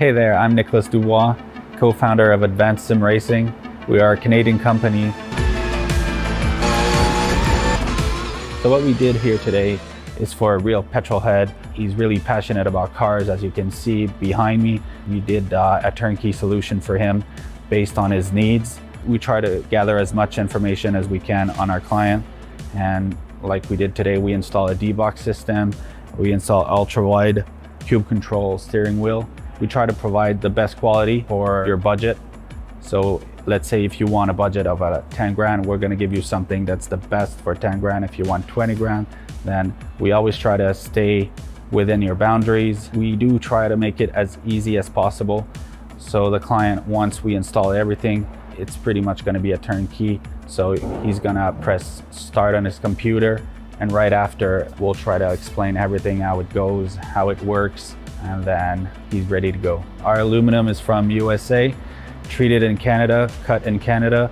Hey there, I'm Nicholas Dubois, co-founder of Advanced SimRacing. We are a Canadian company. So what we did here today is for a real petrol head. He's really passionate about cars, as you can see behind me. We did a turnkey solution for him based on his needs. We try to gather as much information as we can on our client. And like we did today, we install a D-box system. We install ultra-wide cube control steering wheel. We try to provide the best quality for your budget. So let's say if you want a budget of 10 grand, we're gonna give you something that's the best for 10 grand. If you want 20 grand, then we always try to stay within your boundaries. We do try to make it as easy as possible. So the client, once we install everything, it's pretty much gonna be a turnkey. So he's gonna press start on his computer, and right after, we'll try to explain everything, how it goes, how it works, and then he's ready to go. Our aluminum is from USA, treated in Canada, cut in Canada.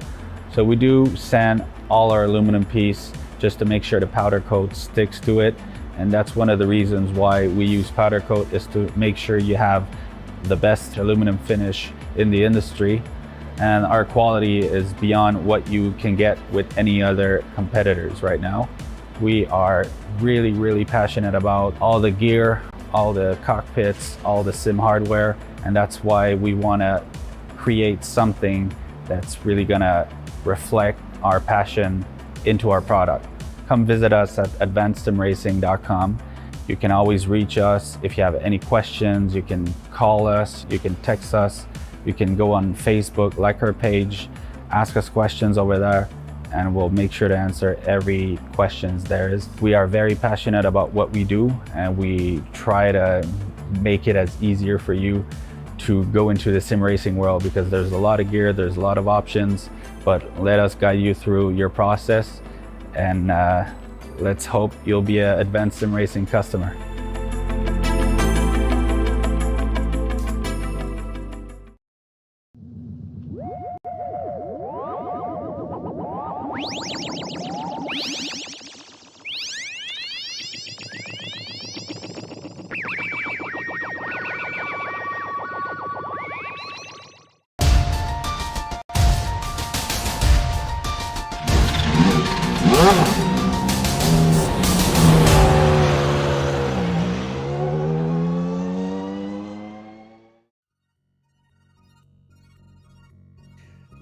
So we do sand all our aluminum piece just to make sure the powder coat sticks to it. And that's one of the reasons why we use powder coat, is to make sure you have the best aluminum finish in the industry. And our quality is beyond what you can get with any other competitors right now. We are really, really passionate about all the gear, all the cockpits, all the sim hardware, and that's why we want to create something that's really going to reflect our passion into our product. Come visit us at advancedsimracing.com. You can always reach us if you have any questions. You can call us, you can text us, you can go on Facebook, like our page, ask us questions over there, and we'll make sure to answer every questions there is. We are very passionate about what we do, and we try to make it as easier for you to go into the sim racing world, because there's a lot of gear, there's a lot of options, but let us guide you through your process, and let's hope you'll be an Advanced Sim Racing customer.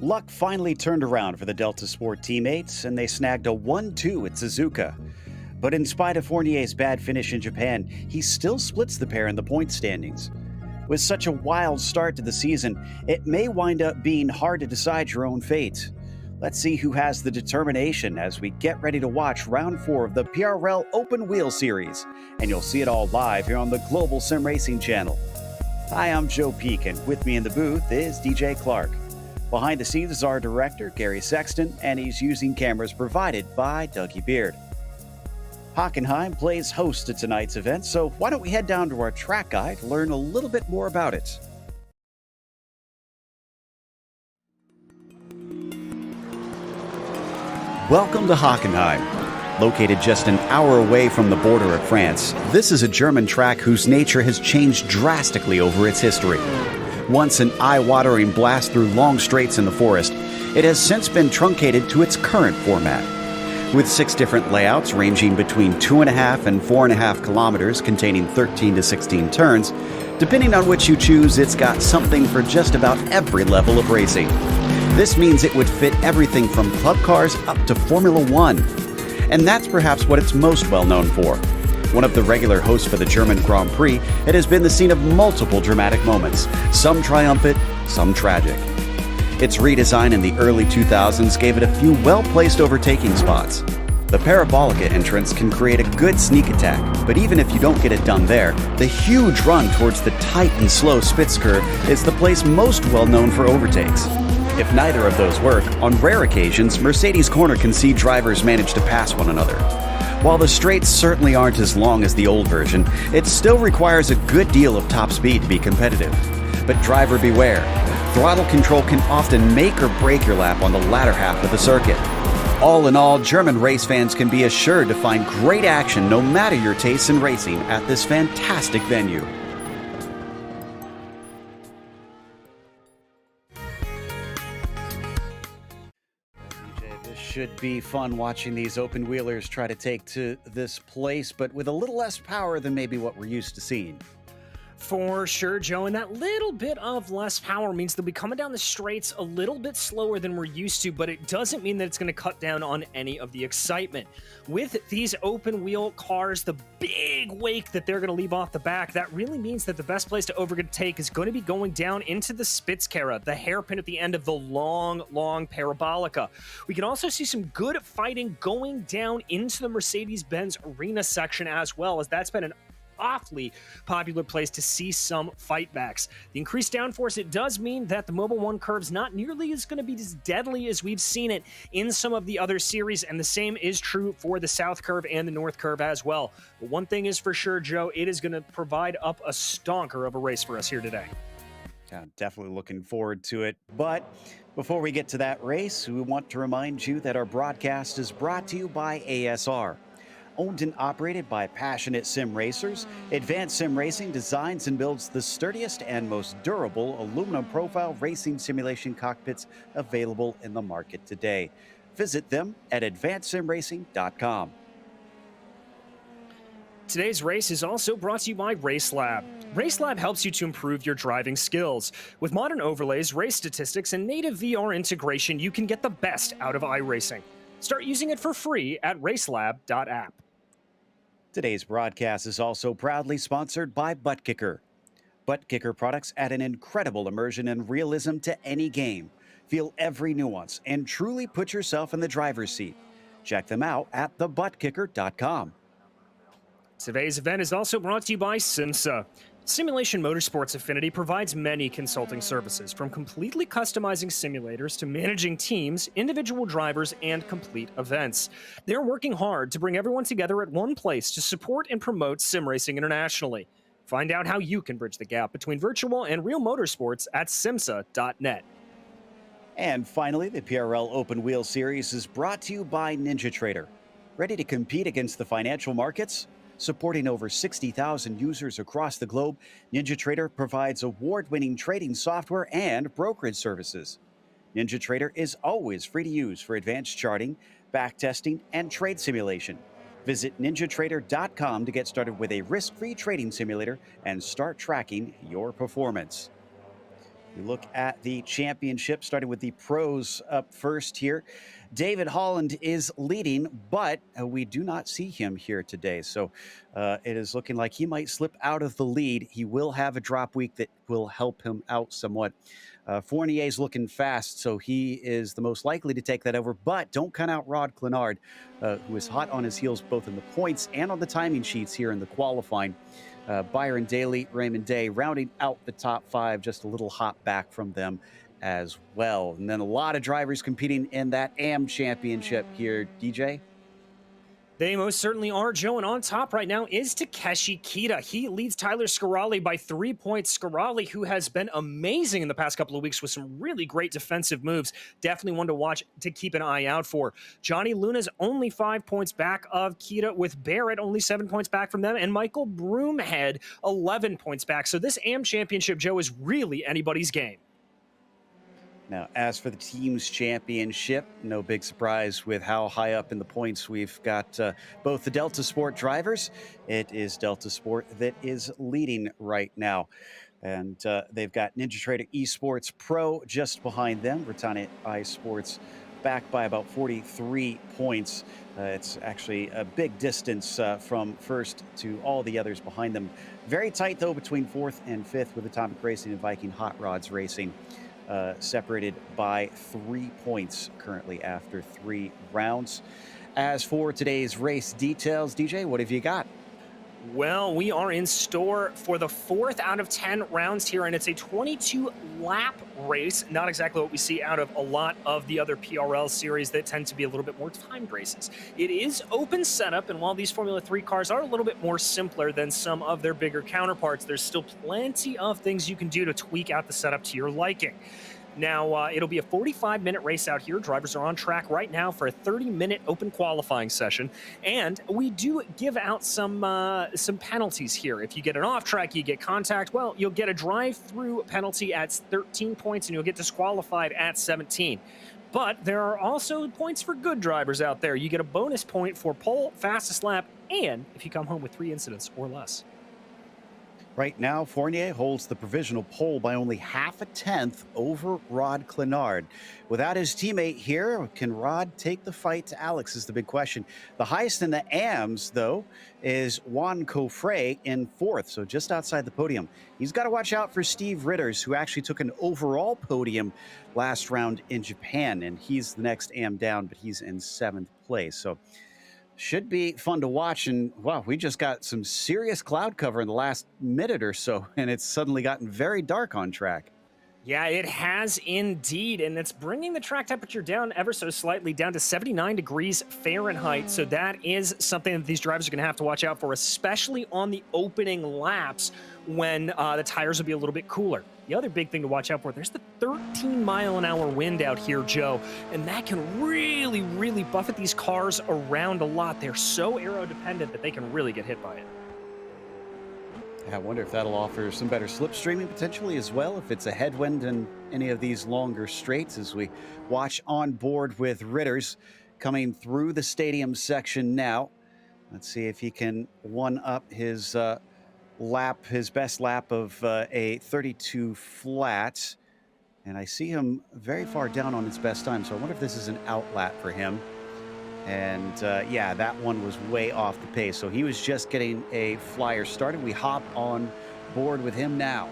Luck finally turned around for the Delta Sport teammates, and they snagged a 1-2 at Suzuka. But in spite of Fournier's bad finish in Japan, he still splits the pair in the point standings. With such a wild start to the season, it may wind up being hard to decide your own fate. Let's see who has the determination as we get ready to watch round 4 of the PRL Open Wheel Series, and you'll see it all live here on the Global Sim Racing channel. Hi, I'm Joe Peak, and with me in the booth is DJ Clark. Behind the scenes is our director, Gary Sexton, and he's using cameras provided by Dougie Beard. Hockenheim plays host to tonight's event, so why don't we head down to our track guide to learn a little bit more about it. Welcome to Hockenheim. Located just an hour away from the border of France, this is a German track whose nature has changed drastically over its history. Once an eye-watering blast through long straights in the forest, it has since been truncated to its current format. With 6 different layouts ranging between 2.5 and 4.5 kilometers, containing 13 to 16 turns, depending on which you choose, it's got something for just about every level of racing. This means it would fit everything from club cars up to Formula One. And that's perhaps what it's most well known for. One of the regular hosts for the German Grand Prix, it has been the scene of multiple dramatic moments, some triumphant, some tragic. Its redesign in the early 2000s gave it a few well-placed overtaking spots. The Parabolica entrance can create a good sneak attack, but even if you don't get it done there, the huge run towards the tight and slow Spitz curve is the place most well known for overtakes. If neither of those work, on rare occasions, Mercedes Corner can see drivers manage to pass one another. While the straights certainly aren't as long as the old version, it still requires a good deal of top speed to be competitive. But driver beware. Throttle control can often make or break your lap on the latter half of the circuit. All in all, German race fans can be assured to find great action no matter your tastes in racing at this fantastic venue. Should be fun watching these open wheelers try to take to this place, but with a little less power than maybe what we're used to seeing. For sure, Joe, and that little bit of less power means they'll be coming down the straights a little bit slower than we're used to, but it doesn't mean that it's going to cut down on any of the excitement. With these open wheel cars, the big wake that they're going to leave off the back, that really means that the best place to overtake is going to be going down into the Spitzkehre, the hairpin at the end of the long parabolica. We can also see some good fighting going down into the Mercedes-Benz arena section as well, as that's been an awfully popular place to see some fightbacks. The increased downforce, it does mean that the Mobil 1 curve's not nearly as going to be as deadly as we've seen it in some of the other series, and the same is true for the South curve and the North curve as well. But one thing is for sure, Joe, it is going to provide up a stonker of a race for us here today. Yeah, definitely looking forward to it. But before we get to that race, we want to remind you that our broadcast is brought to you by ASR. Owned and operated by passionate sim racers, Advanced Sim Racing designs and builds the sturdiest and most durable aluminum profile racing simulation cockpits available in the market today. Visit them at advancedsimracing.com. Today's race is also brought to you by RaceLab. RaceLab helps you to improve your driving skills. With modern overlays, race statistics, and native VR integration, you can get the best out of iRacing. Start using it for free at racelab.app. Today's broadcast is also proudly sponsored by ButtKicker. ButtKicker products add an incredible immersion and realism to any game. Feel every nuance and truly put yourself in the driver's seat. Check them out at thebuttkicker.com. Today's event is also brought to you by SimMSA. Simulation Motorsports Affinity provides many consulting services, from completely customizing simulators to managing teams, individual drivers, and complete events. They're working hard to bring everyone together at one place to support and promote sim racing internationally. Find out how you can bridge the gap between virtual and real motorsports at SIMMSA.net. And finally, the PRL Open Wheel Series is brought to you by NinjaTrader. Ready to compete against the financial markets? Supporting over 60,000 users across the globe, NinjaTrader provides award-winning trading software and brokerage services. NinjaTrader is always free to use for advanced charting, backtesting, and trade simulation. Visit ninjatrader.com to get started with a risk-free trading simulator and start tracking your performance. We look at the championship, starting with the pros up first here. David Holland is leading, but we do not see him here today. So it is looking like he might slip out of the lead. He will have a drop week that will help him out somewhat. Fournier's looking fast, so he is the most likely to take that over. But don't count out Rod Clenard, who is hot on his heels both in the points and on the timing sheets here in the qualifying. Byron Daly, Raymond Day rounding out the top five, just a little hop back from them as well. And then a lot of drivers competing in that AM championship here, DJ. They most certainly are, Joe, and on top right now is Takeshi Kita. He leads Tyler Scarali by 3 points. Scarali, who has been amazing in the past couple of weeks with some really great defensive moves, definitely one to watch, to keep an eye out for. Johnny Luna's only 5 points back of Kita, with Barrett only 7 points back from them, and Michael Broomhead 11 points back. So this AM championship, Joe, is really anybody's game. Now, as for the team's championship, no big surprise with how high up in the points we've got both the Delta Sport drivers. It is Delta Sport that is leading right now. And they've got NinjaTrader Esports Pro just behind them. Britannia iSports back by about 43 points. It's actually a big distance from first to all the others behind them. Very tight, though, between fourth and fifth, with Atomic Racing and Viking Hot Rods Racing. Separated by 3 points currently after 3 rounds. As for today's race details, DJ, what have you got? Well, we are in store for the 4th out of 10 rounds here, and it's a 22-lap race. Not exactly what we see out of a lot of the other PRL series that tend to be a little bit more timed races. It is open setup, and while these Formula 3 cars are a little bit more simpler than some of their bigger counterparts, there's still plenty of things you can do to tweak out the setup to your liking. Now, it'll be a 45-minute race out here. Drivers are on track right now for a 30-minute open qualifying session, and we do give out some penalties here. If you get an off track, you get contact, well, you'll get a drive-through penalty at 13 points, and you'll get disqualified at 17. But there are also points for good drivers out there. You get a bonus point for pole, fastest lap, and if you come home with 3 incidents or less. Right now, Fournier holds the provisional pole by only half a tenth over Rod Clenard. Without his teammate here, can Rod take the fight to Alex is the big question. The highest in the AMs, though, is Juan Cofre in 4th, so just outside the podium. He's got to watch out for Steve Ritters, who actually took an overall podium last round in Japan, and he's the next AM down, but he's in 7th place. So should be fun to watch. And wow, we just got some serious cloud cover in the last minute or so, and it's suddenly gotten very dark on track. Yeah, it has indeed, and it's bringing the track temperature down ever so slightly, down to 79 degrees Fahrenheit. So that is something that these drivers are going to have to watch out for, especially on the opening laps when the tires will be a little bit cooler. The other big thing to watch out for, there's the 13-mile-an-hour wind out here, Joe, and that can really, really buffet these cars around a lot. They're so aero-dependent that they can really get hit by it. I wonder if that'll offer some better slipstreaming potentially as well, if it's a headwind in any of these longer straights, as we watch on board with Ritters coming through the stadium section now. Let's see if he can one-up his his best lap of a 32 flat. And I see him very far down on his best time, so I wonder if this is an out lap for him. And yeah, that one was way off the pace. So he was just getting a flyer started. We hop on board with him now.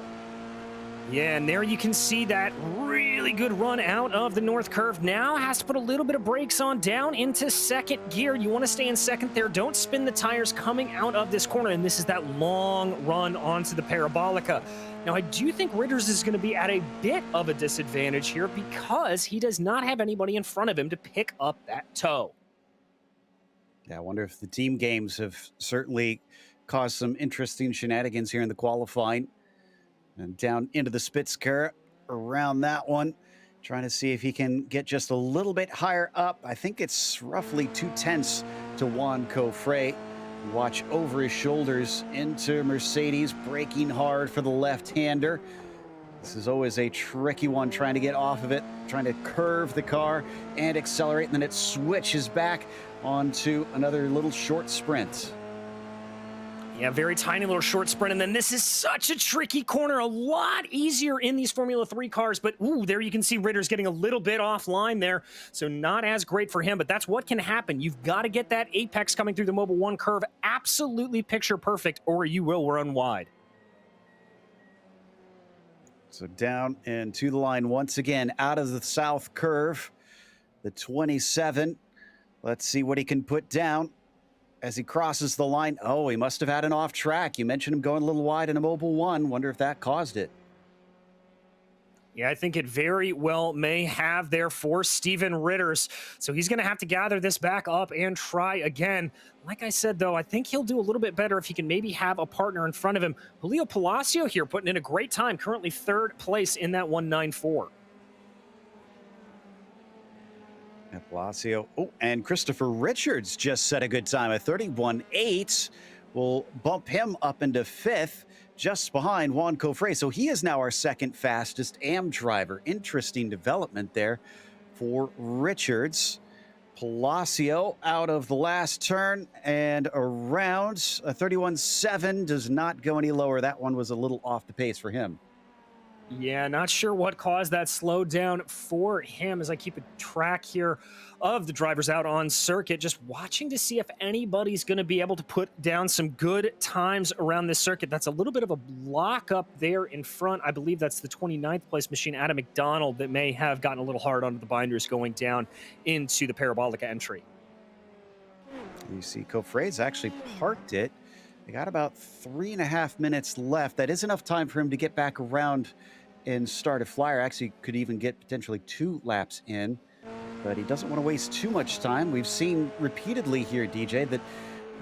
Yeah, and there you can see that really good run out of the north curve. Now has to put a little bit of brakes on down into second gear. You want to stay in second there. Don't spin the tires coming out of this corner. And this is that long run onto the Parabolica. Now, I do think Ritters is going to be at a bit of a disadvantage here because he does not have anybody in front of him to pick up that toe. Yeah, I wonder if the team games have certainly caused some interesting shenanigans here in the qualifying. And down into the Spitzker around that one, trying to see if he can get just a little bit higher up. I think it's roughly 2/10 to Juan Cofre. Watch over his shoulders into Mercedes, braking hard for the left-hander. This is always a tricky one, trying to get off of it, trying to curve the car and accelerate, and then it switches back onto another little short sprint. Yeah, very tiny little short sprint, and then this is such a tricky corner, a lot easier in these Formula 3 cars, but ooh, there you can see Ritters getting a little bit offline there, so not as great for him, but that's what can happen. You've got to get that apex coming through the Mobil 1 curve absolutely picture perfect, or you will run wide. So down and to the line once again, out of the south curve, the 27. Let's see what he can put down as he crosses the line. Oh, he must have had an off track. You mentioned him going a little wide in a Mobil 1. Wonder if that caused it. Yeah, I think it very well may have there for Steven Ritters. So he's going to have to gather this back up and try again. Like I said, though, I think he'll do a little bit better if he can maybe have a partner in front of him. Julio Palacio here putting in a great time, currently 3rd place in that 194. Palacio. Oh, and Christopher Richards just set a good time. A 31.8 will bump him up into 5th, just behind Juan Cofre. So he is now our 2nd fastest AM driver. Interesting development there for Richards. Palacio out of the last turn and around. A 31.7 does not go any lower. That one was a little off the pace for him. Yeah, not sure what caused that slowdown for him as I keep a track here of the drivers out on circuit, just watching to see if anybody's going to be able to put down some good times around this circuit. That's a little bit of a block up there in front. I believe that's the 29th place machine, Adam McDonald, that may have gotten a little hard onto the binders going down into the Parabolica entry. You see Cofre's actually parked it. They got about 3.5 minutes left. That is enough time for him to get back around and start a flyer. Actually, could even get potentially 2 laps in, but he doesn't want to waste too much time. We've seen repeatedly here, DJ, that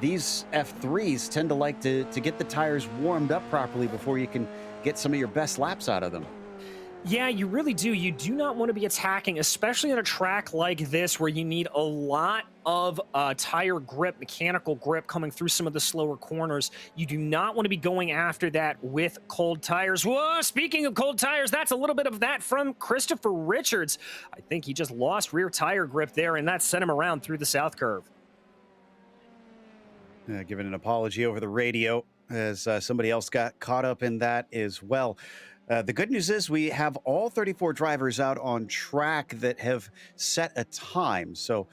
these F3s tend to like to get the tires warmed up properly before you can get some of your best laps out of them. Yeah, you really do. You do not want to be attacking, especially on a track like this where you need a lot of tire grip, mechanical grip coming through some of the slower corners. You do not want to be going after that with cold tires. Whoa, speaking of cold tires, that's a little bit of that from Christopher Richards. I think he just lost rear tire grip there, and that sent him around through the south curve. Giving an apology over the radio as somebody else got caught up in that as well. The good news is we have all 34 drivers out on track that have set a time. So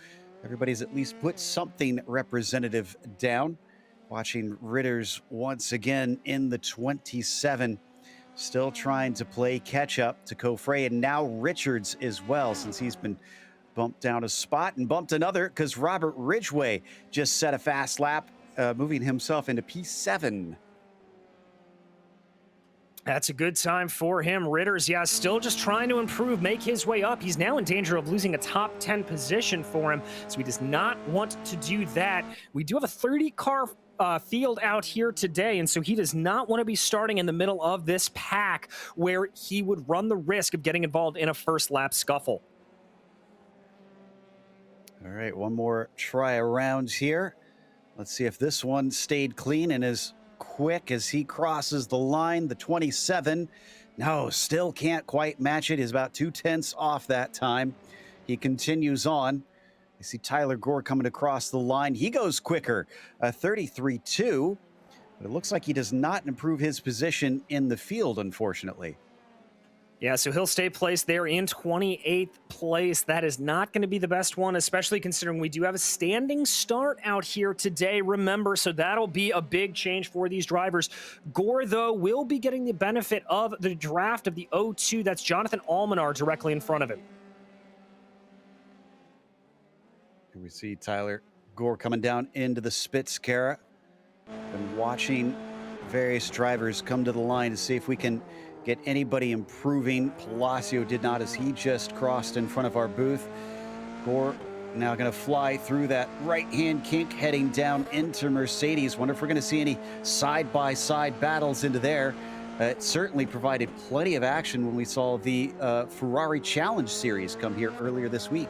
everybody's at least put something representative down. Watching Ritters once again in the 27, still trying to play catch up to Coffray, and now Richards as well, since he's been bumped down a spot and bumped another because Robert Ridgway just set a fast lap, moving himself into P7. That's a good time for him. Ritters, yeah, still just trying to improve, make his way up. He's now in danger of losing a top 10 position for him, so he does not want to do that. We do have a 30-car field out here today, and so he does not want to be starting in the middle of this pack where he would run the risk of getting involved in a first-lap scuffle. All right, one more try around here. Let's see if this one stayed clean and is quick as he crosses the line. The 27, no, still can't quite match it. He's about 2/10 off that time. He continues on. I see Tyler Gore coming across the line. He goes quicker, 33.2, but it looks like he does not improve his position in the field, unfortunately. Yeah, so he'll stay placed there in 28th place. That is not going to be the best one, especially considering we do have a standing start out here today, remember, so that'll be a big change for these drivers. Gore, though, will be getting the benefit of the draft of the 02. That's Jonathan Almanar directly in front of him. Here we see Tyler Gore coming down into the Spitzkara. Been watching various drivers come to the line to see if we can get anybody improving. Palacio did not, as he just crossed in front of our booth. Gore now going to fly through that right-hand kink, heading down into Mercedes. Wonder if we're going to see any side-by-side battles into there. It certainly provided plenty of action when we saw the Ferrari Challenge Series come here earlier this week.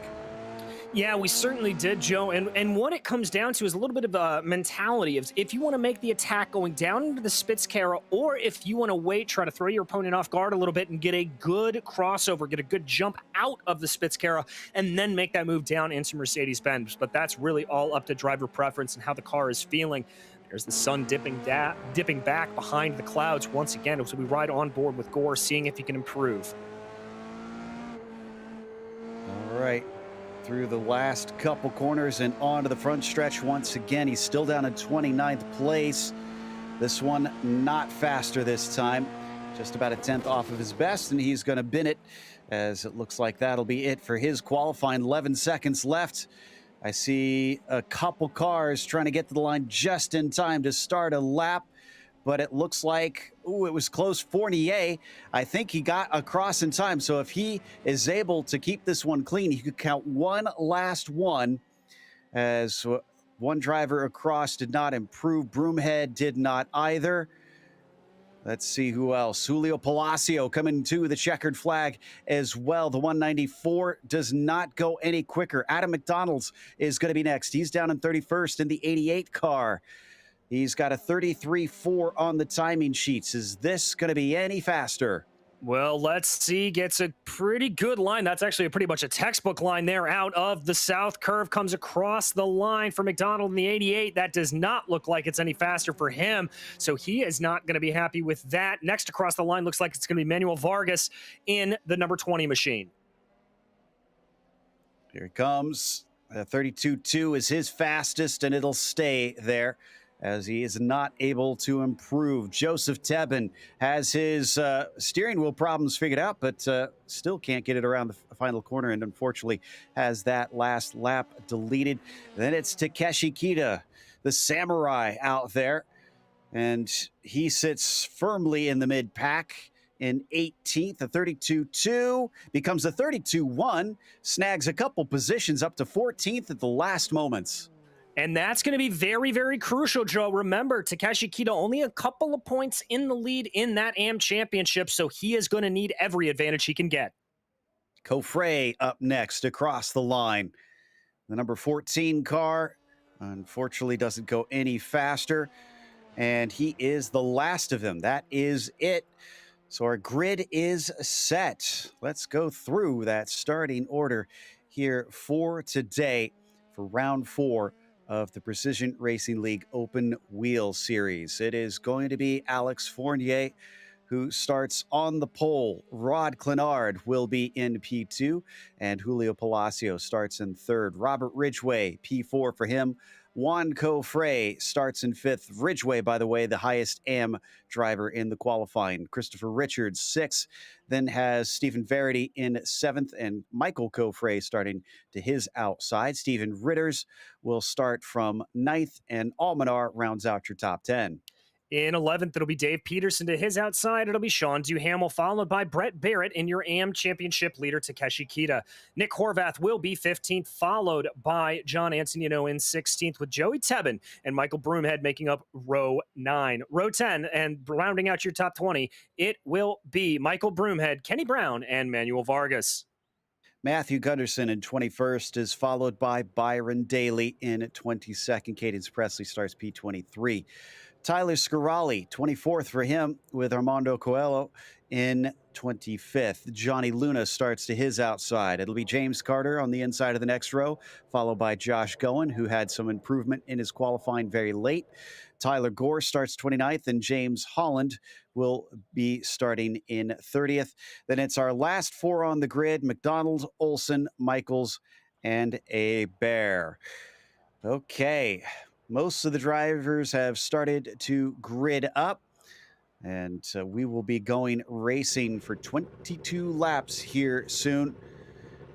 Yeah, we certainly did, Joe. And what it comes down to is a little bit of a mentality of if you want to make the attack going down into the Spitzkara, or if you want to wait, try to throw your opponent off guard a little bit and get a good crossover, get a good jump out of the Spitzkara, and then make that move down into Mercedes-Benz. But that's really all up to driver preference and how the car is feeling. There's the sun dipping back behind the clouds once again. So we ride on board with Gore, seeing if he can improve. All right. Through the last couple corners and onto the front stretch once again. He's still down in 29th place. This one not faster this time. Just about a 10th off of his best, and he's going to bin it, as it looks like that'll be it for his qualifying. 11 seconds left. I see a couple cars trying to get to the line just in time to start a lap, but it looks like, ooh, it was close. Fournier, I think he got across in time. So if he is able to keep this one clean, he could count one last one, as one driver across did not improve. Broomhead did not either. Let's see who else. Julio Palacio coming to the checkered flag as well. The 194 does not go any quicker. Adam McDonald's is going to be next. He's down in 31st in the 88 car. He's got a 33.4 on the timing sheets. Is this going to be any faster? Well, let's see. Gets a pretty good line. That's actually pretty much a textbook line there out of the south curve. Comes across the line for McDonald in the 88. That does not look like it's any faster for him. So he is not going to be happy with that. Next across the line looks like it's going to be Manuel Vargas in the number 20 machine. Here he comes. 32.2 is his fastest, and it'll stay there, as he is not able to improve. Joseph Tebben has his steering wheel problems figured out, but still can't get it around the final corner, and unfortunately has that last lap deleted. Then it's Takeshi Kita, the samurai out there, and he sits firmly in the mid-pack in 18th. A 32.2 becomes a 32.1, snags a couple positions up to 14th at the last moments. And that's going to be very, very crucial, Joe. Remember, Takeshi Kita only a couple of points in the lead in that AM championship, so he is going to need every advantage he can get. Kofre up next across the line. The number 14 car, unfortunately, doesn't go any faster, and he is the last of them. That is it. So our grid is set. Let's go through that starting order here for today for round 4 of the Precision Racing League Open Wheel Series. It is going to be Alex Fournier who starts on the pole. Rod Clenard will be in P2, and Julio Palacio starts in 3rd. Robert Ridgway, P4 for him. Juan Cofre starts in 5th. Ridgway, by the way, the highest AM driver in the qualifying. Christopher Richards, 6th. Then has Stephen Verity in 7th, and Michael Cofre starting to his outside. Stephen Ritters will start from 9th, and Almanar rounds out your top 10. In 11th, it'll be Dave Peterson. To his outside, it'll be Sean Duhamel, followed by Brett Barrett in your AM championship leader, Takeshi Kita. Nick Horvath will be 15th, followed by John Antonino in 16th, with Joey Tebben and Michael Broomhead making up row 9. Row 10, and rounding out your top 20, it will be Michael Broomhead, Kenny Brown, and Manuel Vargas. Matthew Gunderson in 21st is followed by Byron Daly in 22nd. Cadence Presley starts P23. Tyler Scarali, 24th for him, with Armando Coelho in 25th. Johnny Luna starts to his outside. It'll be James Carter on the inside of the next row, followed by Josh Goen, who had some improvement in his qualifying very late. Tyler Gore starts 29th, and James Holland will be starting in 30th. Then it's our last 4 on the grid: McDonald, Olson, Michaels, and Bear. Okay. Most of the drivers have started to grid up, and we will be going racing for 22 laps here soon.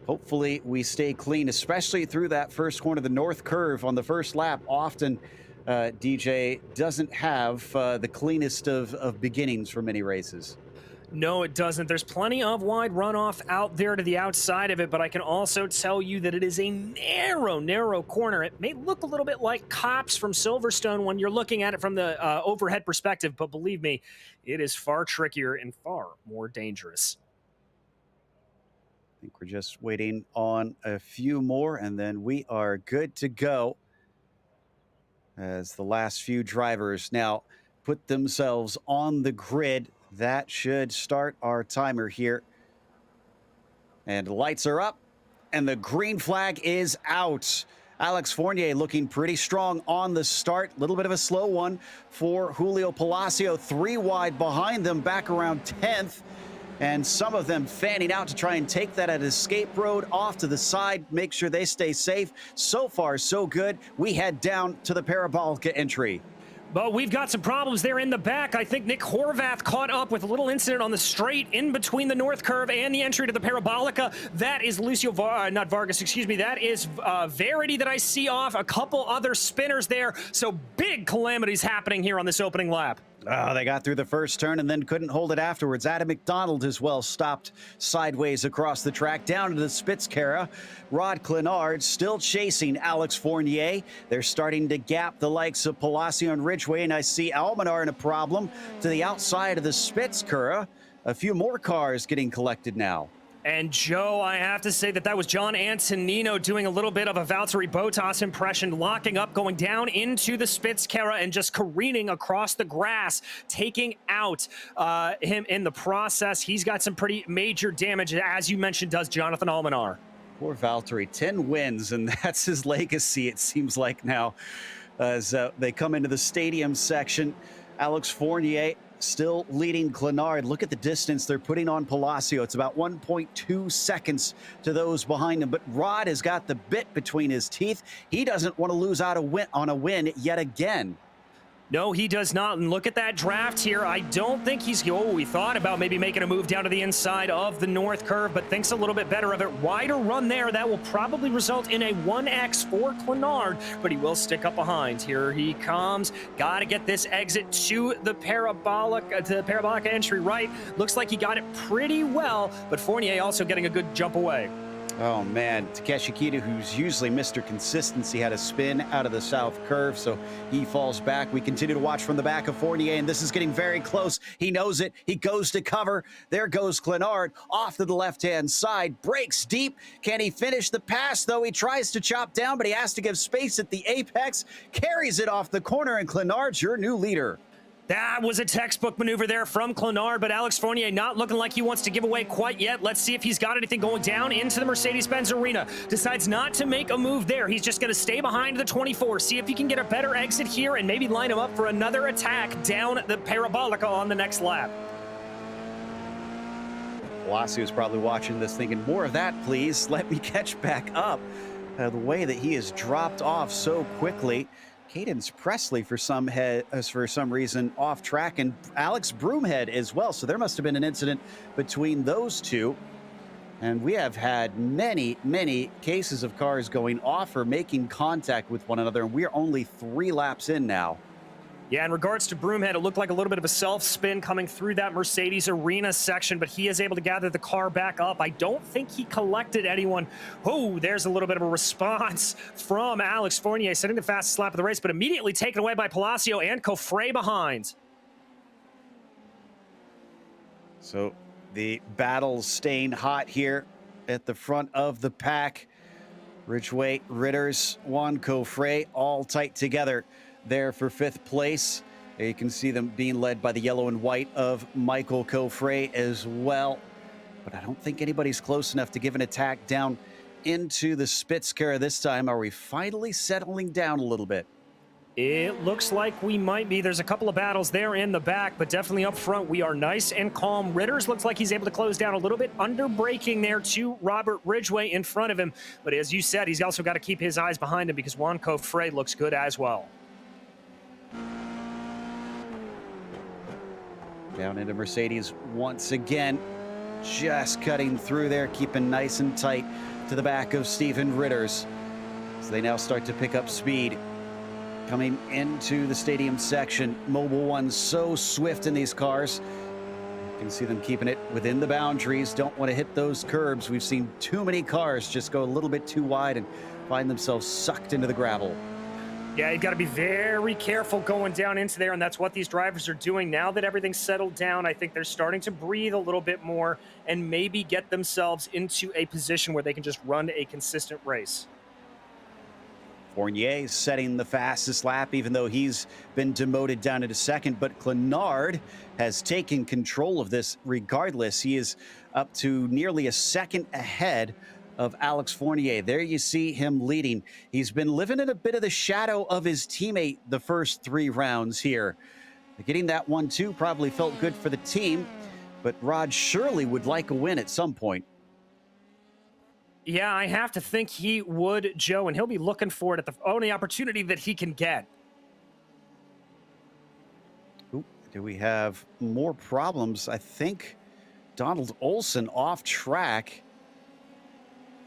Hopefully we stay clean, especially through that first corner, the north curve on the first lap. Often DJ doesn't have the cleanest of beginnings for many races. No, it doesn't. There's plenty of wide runoff out there to the outside of it, but I can also tell you that it is a narrow corner. It may look a little bit like Cops from Silverstone when you're looking at it from the overhead perspective, but believe me, it is far trickier and far more dangerous. I think we're just waiting on a few more, and then we are good to go, as the last few drivers now put themselves on the grid. That should start our timer here. And the lights are up, and the green flag is out. Alex Fournier looking pretty strong on the start. A little bit of a slow one for Julio Palacio. 3 wide behind them, back around 10th. And some of them fanning out to try and take that at escape road off to the side, make sure they stay safe. So far, so good. We head down to the Parabolica entry. But we've got some problems there in the back. I think Nick Horvath caught up with a little incident on the straight in between the north curve and the entry to the Parabolica. That is not Vargas, excuse me. That is Verity that I see off. A couple other spinners there. So big calamities happening here on this opening lap. Oh, they got through the first turn and then couldn't hold it afterwards. Adam McDonald as well stopped sideways across the track down to the Spitzkara. Rod Clenard still chasing Alex Fournier. They're starting to gap the likes of Palacio and Ridgway, and I see Almanar in a problem to the outside of the Spitzkara. A few more cars getting collected now. And Joe, I have to say that was John Antonino doing a little bit of a Valtteri Bottas impression, locking up, going down into the Spitzkara and just careening across the grass, taking out him in the process. He's got some pretty major damage, as you mentioned, does Jonathan Almanar. Poor Valtteri, 10 wins, and that's his legacy, it seems like now, as they come into the stadium section. Alex Fournier still leading Clenard. Look at the distance they're putting on Palacio. It's about 1.2 seconds to those behind him. But Rod has got the bit between his teeth. He doesn't want to lose out on a win yet again. No, he does not. And look at that draft here. I don't think he thought about maybe making a move down to the inside of the north curve, but thinks a little bit better of it. Wider run there. That will probably result in a 1X for Clenard, but he will stick up behind. Here he comes. Got to get this exit to the Parabolica entry right. Looks like he got it pretty well, but Fournier also getting a good jump away. Oh man, Takeshi Kita, who's usually Mr. Consistency, had a spin out of the south curve, so he falls back. We continue to watch from the back of Fournier, and this is getting very close. He knows it. He goes to cover. There goes Clenard off to the left-hand side, breaks deep. Can he finish the pass, though? He tries to chop down, but he has to give space at the apex, carries it off the corner, and Clenard's your new leader. That was a textbook maneuver there from Clenard, but Alex Fournier not looking like he wants to give away quite yet. Let's see if he's got anything going down into the Mercedes-Benz arena. Decides not to make a move there. He's just going to stay behind the 24, see if he can get a better exit here and maybe line him up for another attack down the Parabolica on the next lap. Palacio is probably watching this thinking, more of that, please. Let me catch back up. The way that he has dropped off so quickly. Cadence Presley, for some reason, off track, and Alex Broomhead as well. So there must have been an incident between those two. And we have had many, many cases of cars going off or making contact with one another, and we are only 3 laps in now. Yeah, in regards to Broomhead, it looked like a little bit of a self-spin coming through that Mercedes arena section, but he is able to gather the car back up. I don't think he collected anyone. Oh, there's a little bit of a response from Alex Fournier, setting the fastest lap of the race, but immediately taken away by Palacio and Coffre behind. So the battle staying hot here at the front of the pack. Ridgway, Ritters, Juan Coffre, all tight together there for 5th place. You can see them being led by the yellow and white of Michael Coffre as well. But I don't think anybody's close enough to give an attack down into the Spitzkara this time. Are we finally settling down a little bit? It looks like we might be. There's a couple of battles there in the back, but definitely up front, we are nice and calm. Ritters looks like he's able to close down a little bit, under braking there to Robert Ridgway in front of him. But as you said, he's also got to keep his eyes behind him because Juan Coffre looks good as well. Down into Mercedes once again, just cutting through there, keeping nice and tight to the back of Stephen Ritters. So they now start to pick up speed. Coming into the stadium section, Mobile One's so swift in these cars. You can see them keeping it within the boundaries, don't want to hit those curbs. We've seen too many cars just go a little bit too wide and find themselves sucked into the gravel. Yeah, you got to be very careful going down into there, and that's what these drivers are doing. Now that everything's settled down, I think they're starting to breathe a little bit more and maybe get themselves into a position where they can just run a consistent race. Fournier setting the fastest lap, even though he's been demoted down into 2nd, but Clenard has taken control of this regardless. He is up to nearly a 2nd ahead of Alex Fournier. There you see him leading. He's been living in a bit of the shadow of his teammate the first 3 rounds here. Getting that 1-2 probably felt good for the team, but Rod surely would like a win at some point. Yeah, I have to think he would, Joe, and he'll be looking for it at the only opportunity that he can get. Ooh, do we have more problems? I think Donald Olson off track.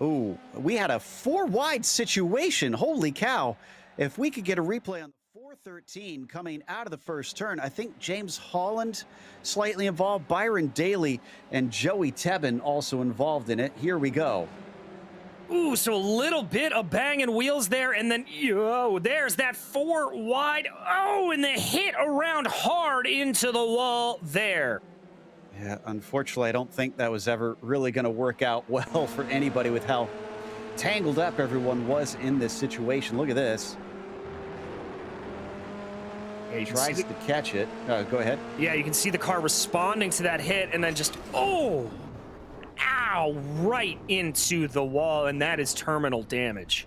Ooh, we had a 4-wide situation. Holy cow. If we could get a replay on the 413 coming out of the first turn, I think James Holland slightly involved, Byron Daly and Joey Tebbin also involved in it. Here we go. Ooh, so a little bit of banging wheels there, and then, there's that 4-wide. Oh, and the hit around hard into the wall there. Yeah, unfortunately, I don't think that was ever really going to work out well for anybody with how tangled up everyone was in this situation. Look at this. Yeah, he tries to catch it. Go ahead. Yeah, you can see the car responding to that hit, and then just, ow, right into the wall, and that is terminal damage.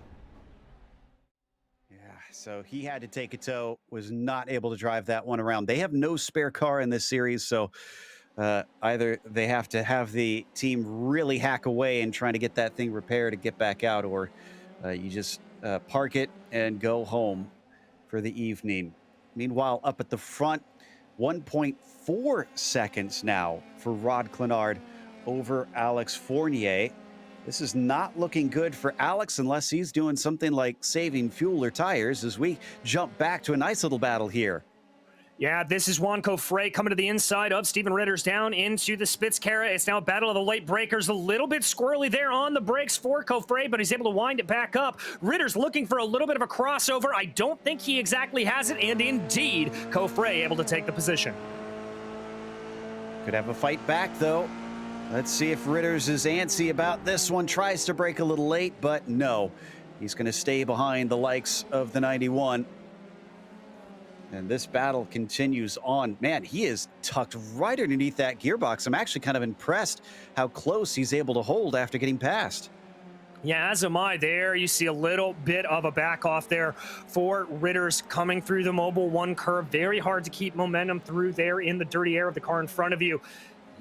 Yeah, so he had to take a tow, was not able to drive that one around. They have no spare car in this series, so either they have to have the team really hack away and trying to get that thing repaired to get back out, or you just park it and go home for the evening. Meanwhile, up at the front, 1.4 seconds now for Rod Clenard over Alex Fournier. This is not looking good for Alex unless he's doing something like saving fuel or tires as we jump back to a nice little battle here. Yeah, this is Juan Cofre coming to the inside of Steven Ritter's down into the Spitzkara. It's now a battle of the late breakers. A little bit squirrely there on the brakes for Cofre, but he's able to wind it back up. Ritter's looking for a little bit of a crossover. I don't think he exactly has it, and indeed, Cofre able to take the position. Could have a fight back, though. Let's see if Ritter's is antsy about this one. Tries to brake a little late, but no. He's going to stay behind the likes of the 91. And this battle continues on. Man, he is tucked right underneath that gearbox. I'm actually kind of impressed how close he's able to hold after getting past. Yeah, as am I. There you see a little bit of a back off there for Ritter's coming through the Mobile 1 curve. Very hard to keep momentum through there in the dirty air of the car in front of you.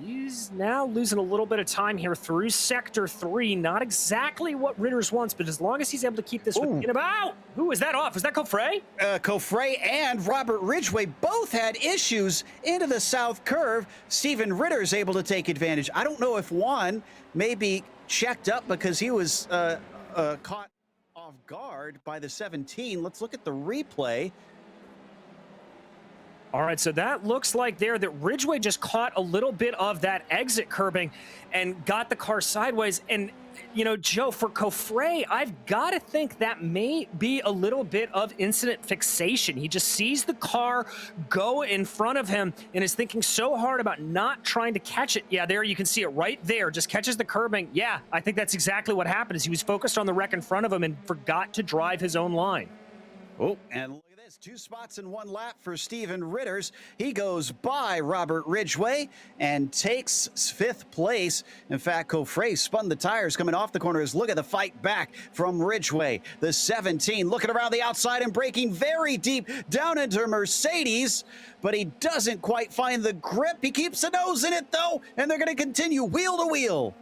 He's now losing a little bit of time here through Sector 3. Not exactly what Ritter's wants, but as long as he's able to keep this within about... Who was that off? Was that Cofre? Cofre and Robert Ridgway both had issues into the south curve. Steven Ritter's able to take advantage. I don't know if Juan maybe checked up because he was caught off guard by the 17. Let's look at the replay. All right, so that looks like there that Ridgway just caught a little bit of that exit curbing and got the car sideways. And, you know, Joe, for Cofre, I've got to think that may be a little bit of incident fixation. He just sees the car go in front of him and is thinking so hard about not trying to catch it. Yeah, there you can see it right there. Just catches the curbing. Yeah, I think that's exactly what happened is he was focused on the wreck in front of him and forgot to drive his own line. Oh, and look at this. 2 spots in 1 lap for Steven Ritter's. He goes by Robert Ridgway and takes 5th place. In fact, Cofre spun the tires coming off the corners. Look at the fight back from Ridgway. The 17 looking around the outside and braking very deep down into Mercedes, but he doesn't quite find the grip. He keeps a nose in it, though, and they're going to continue wheel to wheel.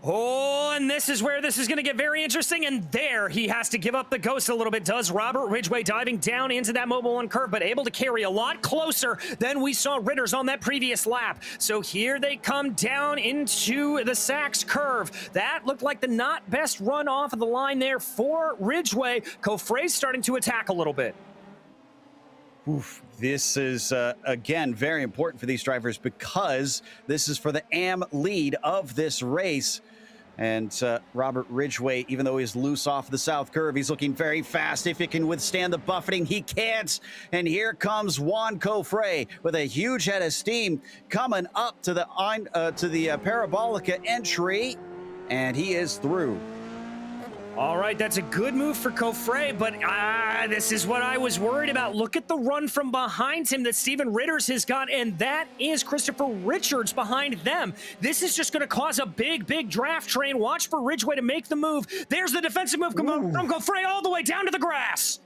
Oh, and this is where this is going to get very interesting, and there he has to give up the ghost a little bit. Does Robert Ridgway diving down into that Mobile 1 curve, but able to carry a lot closer than we saw Ritter's on that previous lap. So here they come down into the Sachs curve. That looked like the not best run off of the line there for Ridgway. Cofre's starting to attack a little bit. Oof. This is, again, very important for these drivers because this is for the AM lead of this race. And Robert Ridgway, even though he's loose off the south curve, he's looking very fast. If he can withstand the buffeting, he can't. And here comes Juan Cofre with a huge head of steam coming up to the Parabolica entry, and he is through. All right, that's a good move for Cofre, but this is what I was worried about. Look at the run from behind him that Steven Ritter's has got, and that is Christopher Richards behind them. This is just going to cause a big, big draft train. Watch for Ridgway to make the move. There's the defensive move from Cofre all the way down to the grass.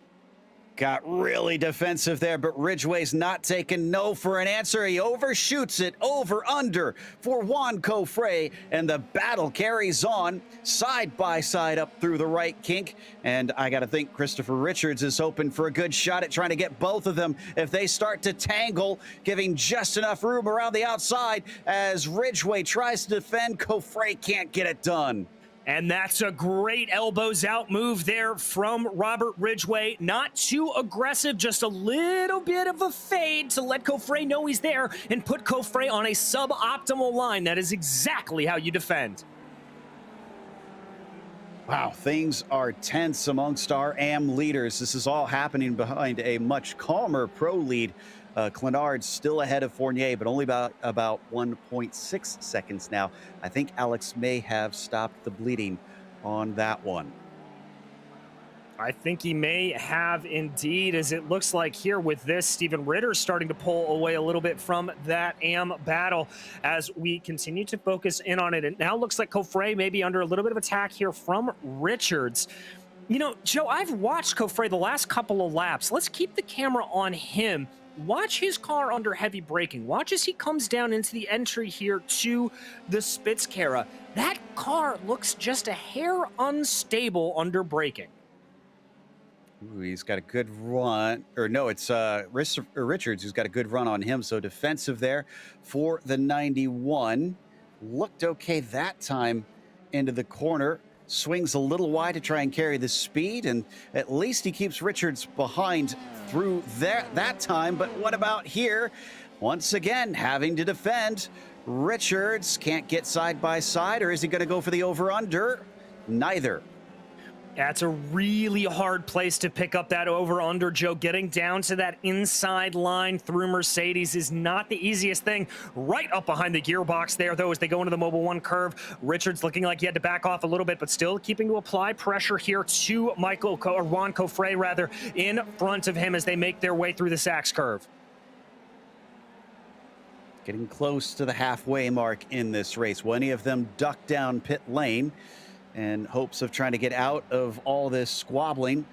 Got really defensive there, but Ridgway's not taking no for an answer. He overshoots it over under for Juan Cofre, and the battle carries on side by side up through the right kink. And I got to think Christopher Richards is hoping for a good shot at trying to get both of them if they start to tangle, giving just enough room around the outside as Ridgway tries to defend. Cofre can't get it done. And that's a great elbows out move there from Robert Ridgway. Not too aggressive, just a little bit of a fade to let Cofre know he's there and put Cofre on a suboptimal line. That is exactly how you defend. Wow, things are tense amongst our AM leaders. This is all happening behind a much calmer pro lead. Clenard's still ahead of Fournier, but only about 1.6 seconds now. I think Alex may have stopped the bleeding on that one. I think he may have indeed, as it looks like here with this, Steven Ritter starting to pull away a little bit from that AM battle as we continue to focus in on it. It now looks like Cofre may be under a little bit of attack here from Richards. You know, Joe, I've watched Cofre the last couple of laps. Let's keep the camera on him. Watch his car under heavy braking. Watch as he comes down into the entry here to the Spitzkara. That car looks just a hair unstable under braking. Ooh, he's got a good run. Or no, it's Richards who's got a good run on him. So defensive there for the 91. Looked okay that time into the corner. swings a little wide to try and carry the speed, and at least he keeps Richards behind through that time. But what about here? Once again, having to defend. Richards can't get side by side, or is he going to go for the over-under? Neither. That's a really hard place to pick up that over-under, Joe. Getting down to that inside line through Mercedes is not the easiest thing. Right up behind the gearbox there, though, as they go into the Mobil 1 curve. Richards looking like he had to back off a little bit, but still keeping to apply pressure here to Juan Cofre, rather, in front of him as they make their way through the Sachs curve. Getting close to the halfway mark in this race. Will any of them duck down pit lane in hopes of trying to get out of all this squabbling?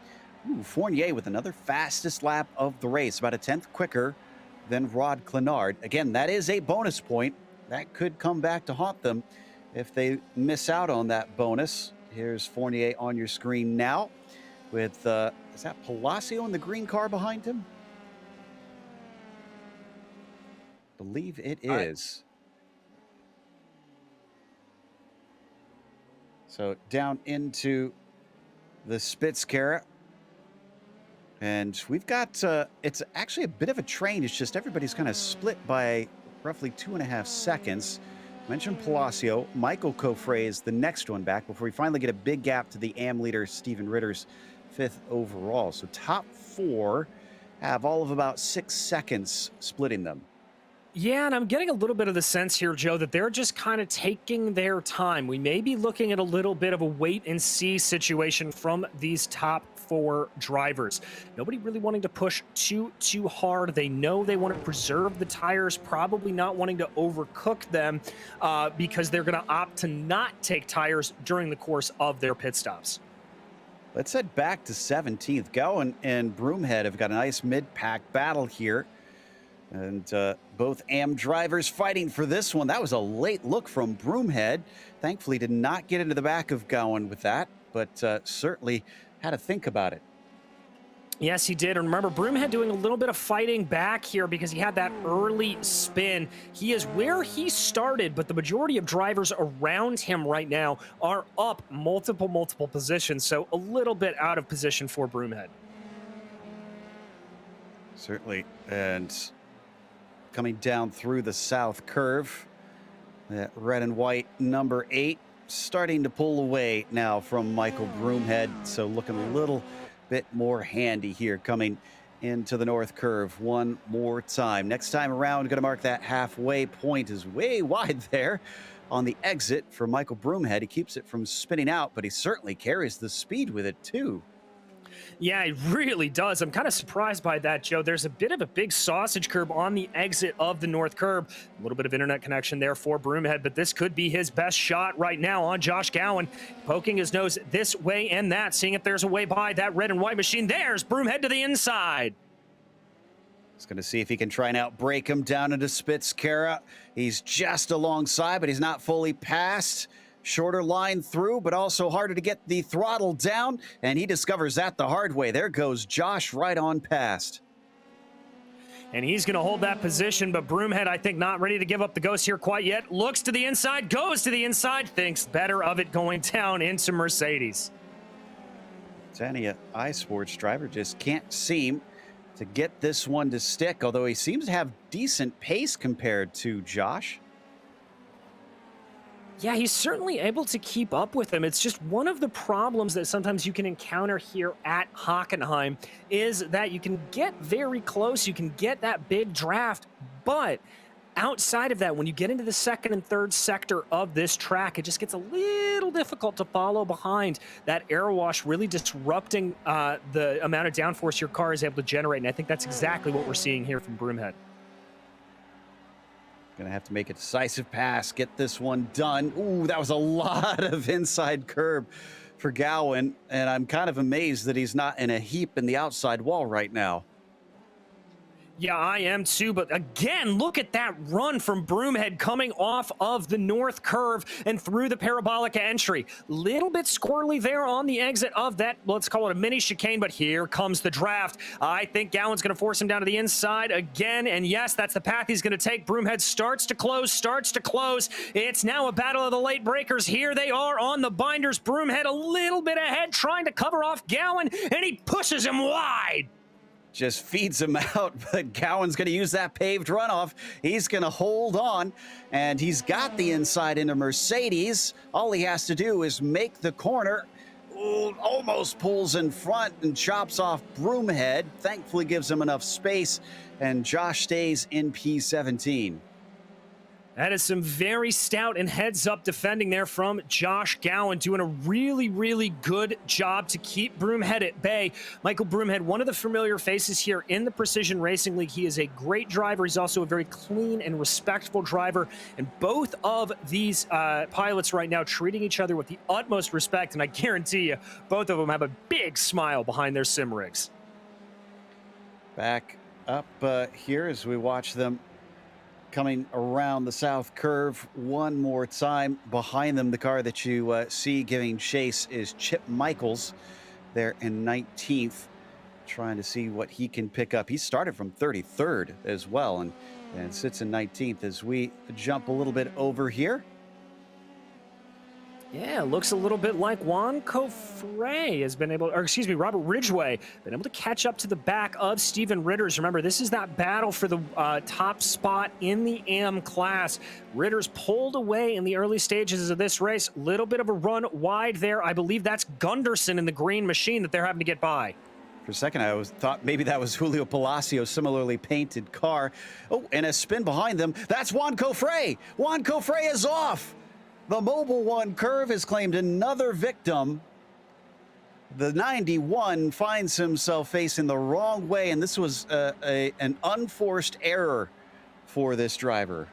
Ooh, Fournier with another fastest lap of the race, about a 10th quicker than Rod Clenard. Again, that is a bonus point. That could come back to haunt them if they miss out on that bonus. Here's Fournier on your screen now with, is that Palacio in the green car behind him? Believe it is. So down into the Spitzkehre. And we've got, it's actually a bit of a train. It's just everybody's kind of split by roughly 2.5 seconds. Mentioned Palacio. Michael Cofre is the next one back before we finally get a big gap to the AM leader, Steven Ritter's 5th overall. So top 4 have all of about 6 seconds splitting them. Yeah, and I'm getting a little bit of the sense here, Joe, that they're just kind of taking their time. We may be looking at a little bit of a wait-and-see situation from these top 4 drivers. Nobody really wanting to push too hard. They know they want to preserve the tires, probably not wanting to overcook them because they're going to opt to not take tires during the course of their pit stops. Let's head back to 17th. Gowan and Broomhead have got a nice mid-pack battle here. And both AM drivers fighting for this one. That was a late look from Broomhead. Thankfully did not get into the back of Gowan with that, but certainly had to think about it. Yes, he did. And remember, Broomhead doing a little bit of fighting back here because he had that early spin. He is where he started, but the majority of drivers around him right now are up multiple positions. So a little bit out of position for Broomhead. Certainly. And coming down through the south curve, that red and white number 8 starting to pull away now from Michael Broomhead. So looking a little bit more handy here coming into the north curve one more time. Next time around, going to mark that halfway point. Is way wide there on the exit for Michael Broomhead. He keeps it from spinning out, but he certainly carries the speed with it too. Yeah, it really does. I'm kind of surprised by that, Joe. There's a bit of a big sausage curb on the exit of the north curb. A little bit of internet connection there for Broomhead, but this could be his best shot right now on Josh Gowan, poking his nose this way and that, seeing if there's a way by that red and white machine. There's Broomhead to the inside. He's going to see if he can try and outbrake him down into Spitzkehre. He's just alongside, but he's not fully past. Shorter line through, but also harder to get the throttle down, and he discovers that the hard way. There goes Josh right on past. And he's going to hold that position, but Broomhead, I think, not ready to give up the ghost here quite yet. Looks to the inside, goes to the inside, thinks better of it going down into Mercedes. Tania, iSports driver, just can't seem to get this one to stick, although he seems to have decent pace compared to Josh. Yeah, he's certainly able to keep up with him. It's just one of the problems that sometimes you can encounter here at Hockenheim is that you can get very close, you can get that big draft, but outside of that, when you get into the second and third sector of this track, it just gets a little difficult to follow behind. That air wash really disrupting the amount of downforce your car is able to generate, and I think that's exactly what we're seeing here from Broomhead. Gonna have to make a decisive pass, get this one done. Ooh, that was a lot of inside curb for Gowan, and I'm kind of amazed that he's not in a heap in the outside wall right now. Yeah, I am too, but again, look at that run from Broomhead coming off of the north curve and through the parabolic entry. Little bit squirrely there on the exit of that, let's call it a mini chicane, but here comes the draft. I think Gowan's going to force him down to the inside again, and yes, that's the path he's going to take. Broomhead starts to close. It's now a battle of the late breakers. Here they are on the binders. Broomhead a little bit ahead, trying to cover off Gowan, and he pushes him wide. Just feeds him out, but Gowan's going to use that paved runoff. He's going to hold on, and he's got the inside into Mercedes. All he has to do is make the corner. Ooh, almost pulls in front and chops off Broomhead. Thankfully gives him enough space, and Josh stays in P17. That is some very stout and heads-up defending there from Josh Gowan, doing a really, really good job to keep Broomhead at bay. Michael Broomhead, one of the familiar faces here in the Precision Racing League. He is a great driver. He's also a very clean and respectful driver. And both of these pilots right now treating each other with the utmost respect. And I guarantee you, both of them have a big smile behind their sim rigs. Back up here as we watch them coming around the south curve one more time. Behind them, the car that you see giving chase is Chip Michaels there in 19th, trying to see what he can pick up. He started from 33rd as well and sits in 19th as we jump a little bit over here. Yeah, looks a little bit like Juan Cofre has been able, or excuse me, Robert Ridgway, been able to catch up to the back of Steven Ritters. Remember, this is that battle for the top spot in the AM class. Ritters pulled away in the early stages of this race. Little bit of a run wide there. I believe that's Gunderson in the green machine that they're having to get by. For a second, I thought maybe that was Julio Palacios' similarly painted car. Oh, and a spin behind them. That's Juan Cofre. Juan Cofre is off. The Mobile One curve has claimed another victim. The 91 finds himself facing the wrong way, and this was an unforced error for this driver.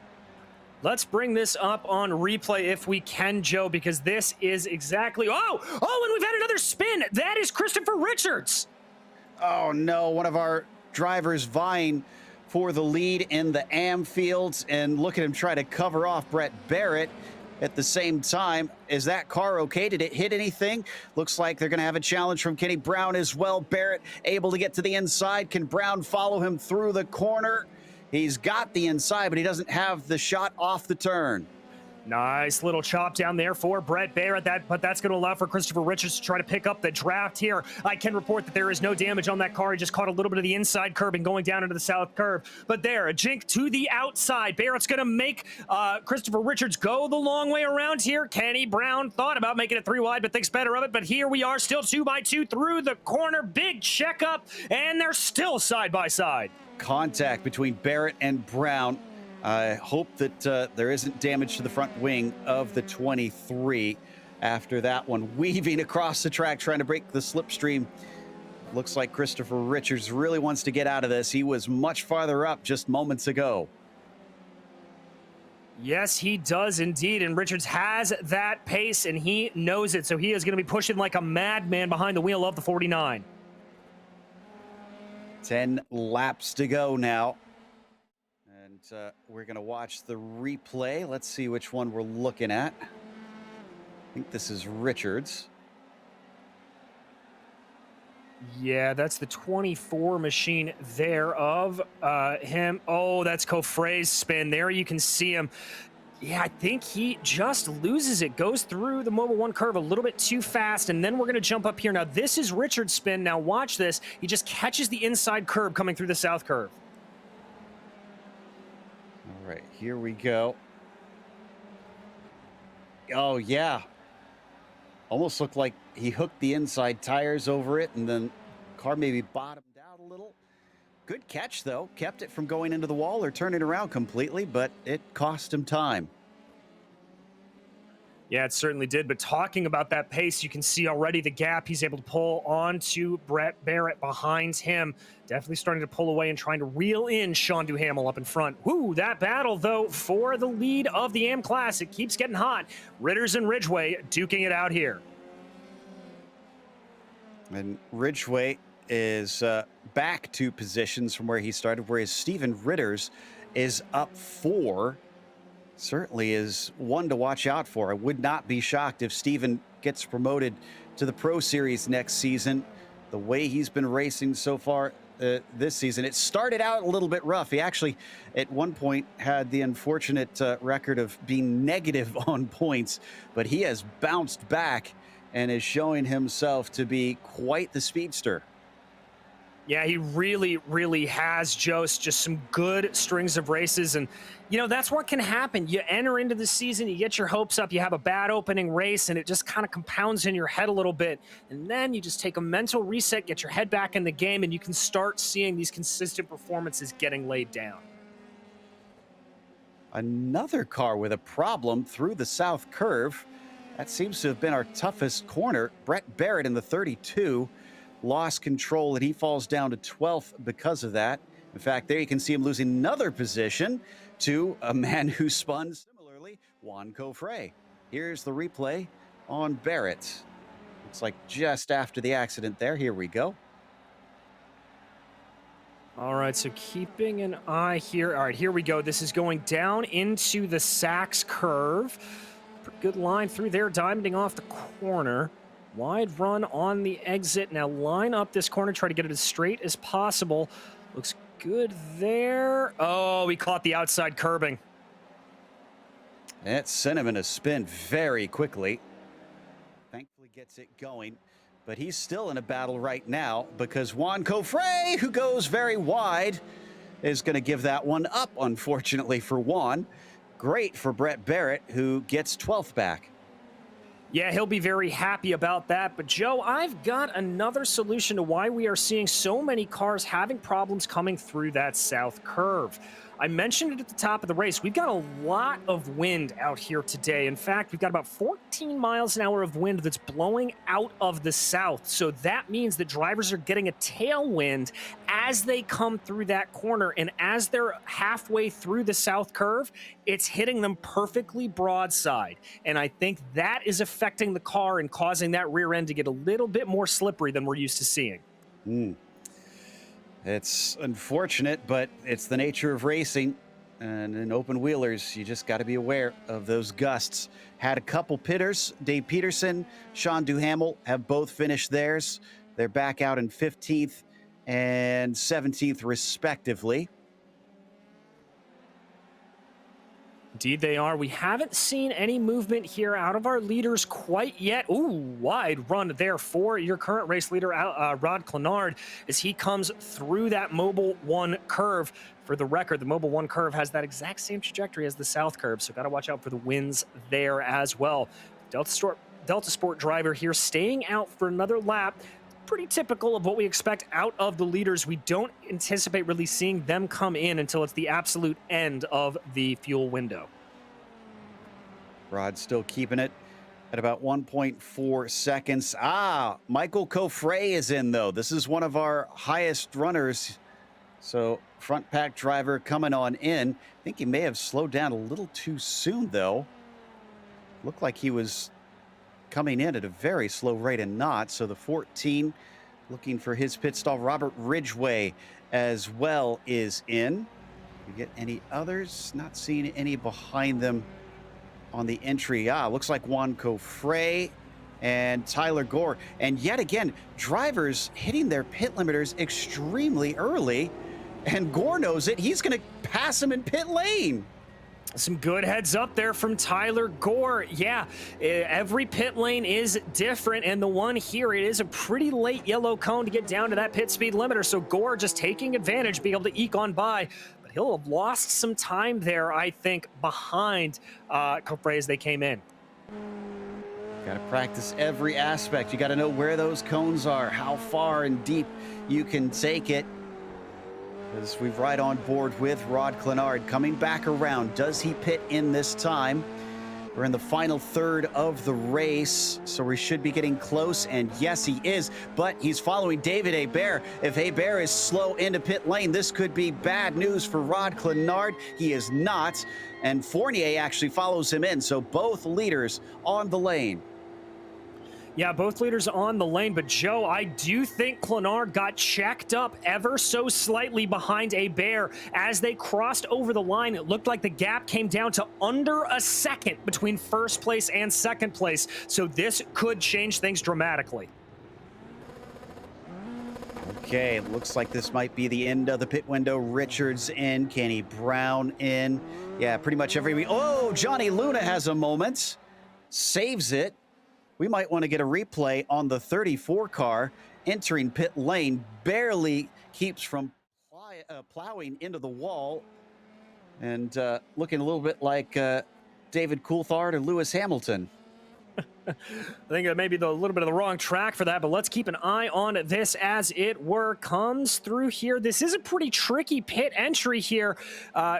Let's bring this up on replay if we can, Joe, because this is exactly... Oh, and we've had another spin. That is Christopher Richards. Oh, no, one of our drivers vying for the lead in the AM fields, and look at him try to cover off Brett Barrett. At the same time, is that car okay? Did it hit anything? Looks like they're going to have a challenge from Kenny Brown as well. Barrett able to get to the inside. Can Brown follow him through the corner? He's got the inside, but he doesn't have the shot off the turn. Nice little chop down there for Brett Barrett, but that's going to allow for Christopher Richards to try to pick up the draft here. I can report that there is no damage on that car. He just caught a little bit of the inside curb and going down into the south curve. But there, a jink to the outside. Barrett's going to make Christopher Richards go the long way around here. Kenny Brown thought about making it 3 wide, but thinks better of it. But here we are, still 2x2 through the corner. Big checkup, and they're still side by side. Contact between Barrett and Brown. I hope that there isn't damage to the front wing of the 23 after that one. Weaving across the track, trying to break the slipstream. Looks like Christopher Richards really wants to get out of this. He was much farther up just moments ago. Yes, he does indeed, and Richards has that pace, and he knows it, so he is going to be pushing like a madman behind the wheel of the 49. 10 laps to go now. We're going to watch the replay. Let's see which one we're looking at. I think this is Richards. Yeah, that's the 24 machine there of him. Oh, that's Cofre's spin. There you can see him. Yeah, I think he just loses it. Goes through the Mobile One curve a little bit too fast, and then we're going to jump up here. Now, this is Richards' spin. Now, watch this. He just catches the inside curve coming through the south curve. All right, here we go. Oh, yeah. Almost looked like he hooked the inside tires over it, and then car maybe bottomed out a little. Good catch, though. Kept it from going into the wall or turning around completely, but it cost him time. Yeah, it certainly did. But talking about that pace, you can see already the gap he's able to pull onto Brett Barrett behind him. Definitely starting to pull away and trying to reel in Sean Duhamel up in front. Woo, that battle, though, for the lead of the AM class. It keeps getting hot. Ritters and Ridgway duking it out here. And Ridgway is back 2 positions from where he started, whereas Steven Ritter's is up 4. Certainly is one to watch out for. I would not be shocked if Steven gets promoted to the Pro Series next season. The way he's been racing so far this season, it started out a little bit rough. He actually, at one point, had the unfortunate record of being negative on points, but he has bounced back and is showing himself to be quite the speedster. Yeah, he really, really has, Joe. Just some good strings of races. And, you know, that's what can happen. You enter into the season, you get your hopes up, you have a bad opening race, and it just kind of compounds in your head a little bit. And then you just take a mental reset, get your head back in the game, and you can start seeing these consistent performances getting laid down. Another car with a problem through the south curve. That seems to have been our toughest corner. Brett Barrett in the 32. Lost control, and he falls down to 12th because of that. In fact, there you can see him losing another position to a man who spun similarly, Juan Cofre. Here's the replay on Barrett. Looks like just after the accident there. Here we go. All right, so keeping an eye here. All right, here we go. This is going down into the Sachs curve. Pretty good line through there, diamonding off the corner. Wide run on the exit. Now line up this corner, try to get it as straight as possible. Looks good there. Oh, he caught the outside curbing. That sent him in a spin very quickly. Thankfully gets it going, but he's still in a battle right now because Juan Cofre, who goes very wide, is going to give that one up, unfortunately, for Juan. Great for Brett Barrett, who gets 12th back. Yeah, he'll be very happy about that. But, Joe, I've got another solution to why we are seeing so many cars having problems coming through that south curve. I mentioned it at the top of the race. We've got a lot of wind out here today. In fact, we've got about 14 miles an hour of wind that's blowing out of the south. So that means that drivers are getting a tailwind as they come through that corner. And as they're halfway through the south curve, it's hitting them perfectly broadside. And I think that is affecting the car and causing that rear end to get a little bit more slippery than we're used to seeing. It's unfortunate, but it's the nature of racing. And in open wheelers, you just got to be aware of those gusts. Had a couple pitters. Dave Peterson, Sean Duhamel have both finished theirs. They're back out in 15th and 17th, respectively. Indeed, they are. We haven't seen any movement here out of our leaders quite yet. Ooh, wide run there for your current race leader, Rod Clenard, as he comes through that Mobile 1 curve. For the record, the Mobile 1 curve has that exact same trajectory as the South curve, so got to watch out for the winds there as well. Delta Sport driver here staying out for another lap. Pretty typical of what we expect out of the leaders. We don't anticipate really seeing them come in until it's the absolute end of the fuel window. Rod still keeping it at about 1.4 seconds. Michael Cofre is in, though. This is one of our highest runners. So front pack driver coming on in. I think he may have slowed down a little too soon, though. Looked like he was coming in at a very slow rate and not. So the 14 looking for his pit stall. Robert Ridgway as well is in. You get any others? Not seeing any behind them on the entry. Looks like Juan Cofre and Tyler Gore. And yet again, drivers hitting their pit limiters extremely early. And Gore knows it. He's going to pass him in pit lane. Some good heads up there from Tyler Gore. Yeah, every pit lane is different, and the one here, it is a pretty late yellow cone to get down to that pit speed limiter, so Gore just taking advantage, being able to eke on by, but he'll have lost some time there, I think, behind Cofre as they came in. Got to practice every aspect. You got to know where those cones are, how far and deep you can take it. As we ride on board with Rod Clenard coming back around. Does he pit in this time? We're in the final third of the race, so we should be getting close, and yes, he is, but he's following David Hebert. If Hebert is slow into pit lane, this could be bad news for Rod Clenard. He is not, and Fournier actually follows him in, so both leaders on the lane. Yeah, both leaders on the lane, but Joe, I do think Clenard got checked up ever so slightly behind a bear. As they crossed over the line, it looked like the gap came down to under a second between first place and second place, so this could change things dramatically. Okay, looks like this might be the end of the pit window. Richards in, Kenny Brown in. Yeah, pretty much every... Oh, Johnny Luna has a moment. Saves it. We might want to get a replay on the 34 car entering pit lane. Barely keeps from plowing into the wall. And looking a little bit like David Coulthard or Lewis Hamilton. I think it may be a little bit of the wrong track for that, but let's keep an eye on this as it were. Comes through here. This is a pretty tricky pit entry here.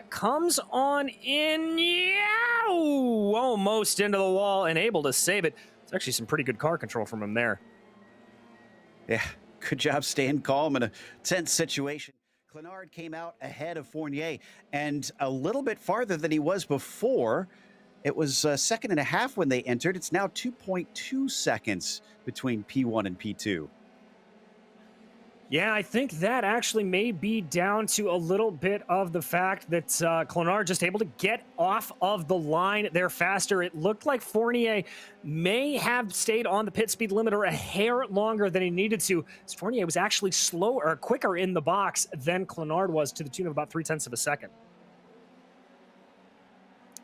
Comes on in, yeah, almost into the wall and able to save it. It's actually some pretty good car control from him there. Yeah, good job staying calm in a tense situation. Clenard came out ahead of Fournier and a little bit farther than he was before. It was a second and a half when they entered. It's now 2.2 seconds between P1 and P2. Yeah, I think that actually may be down to a little bit of the fact that Clenard just able to get off of the line there faster. It looked like Fournier may have stayed on the pit speed limiter a hair longer than he needed to. As Fournier was actually slower or quicker in the box than Clenard was, to the tune of about 0.3 of a second.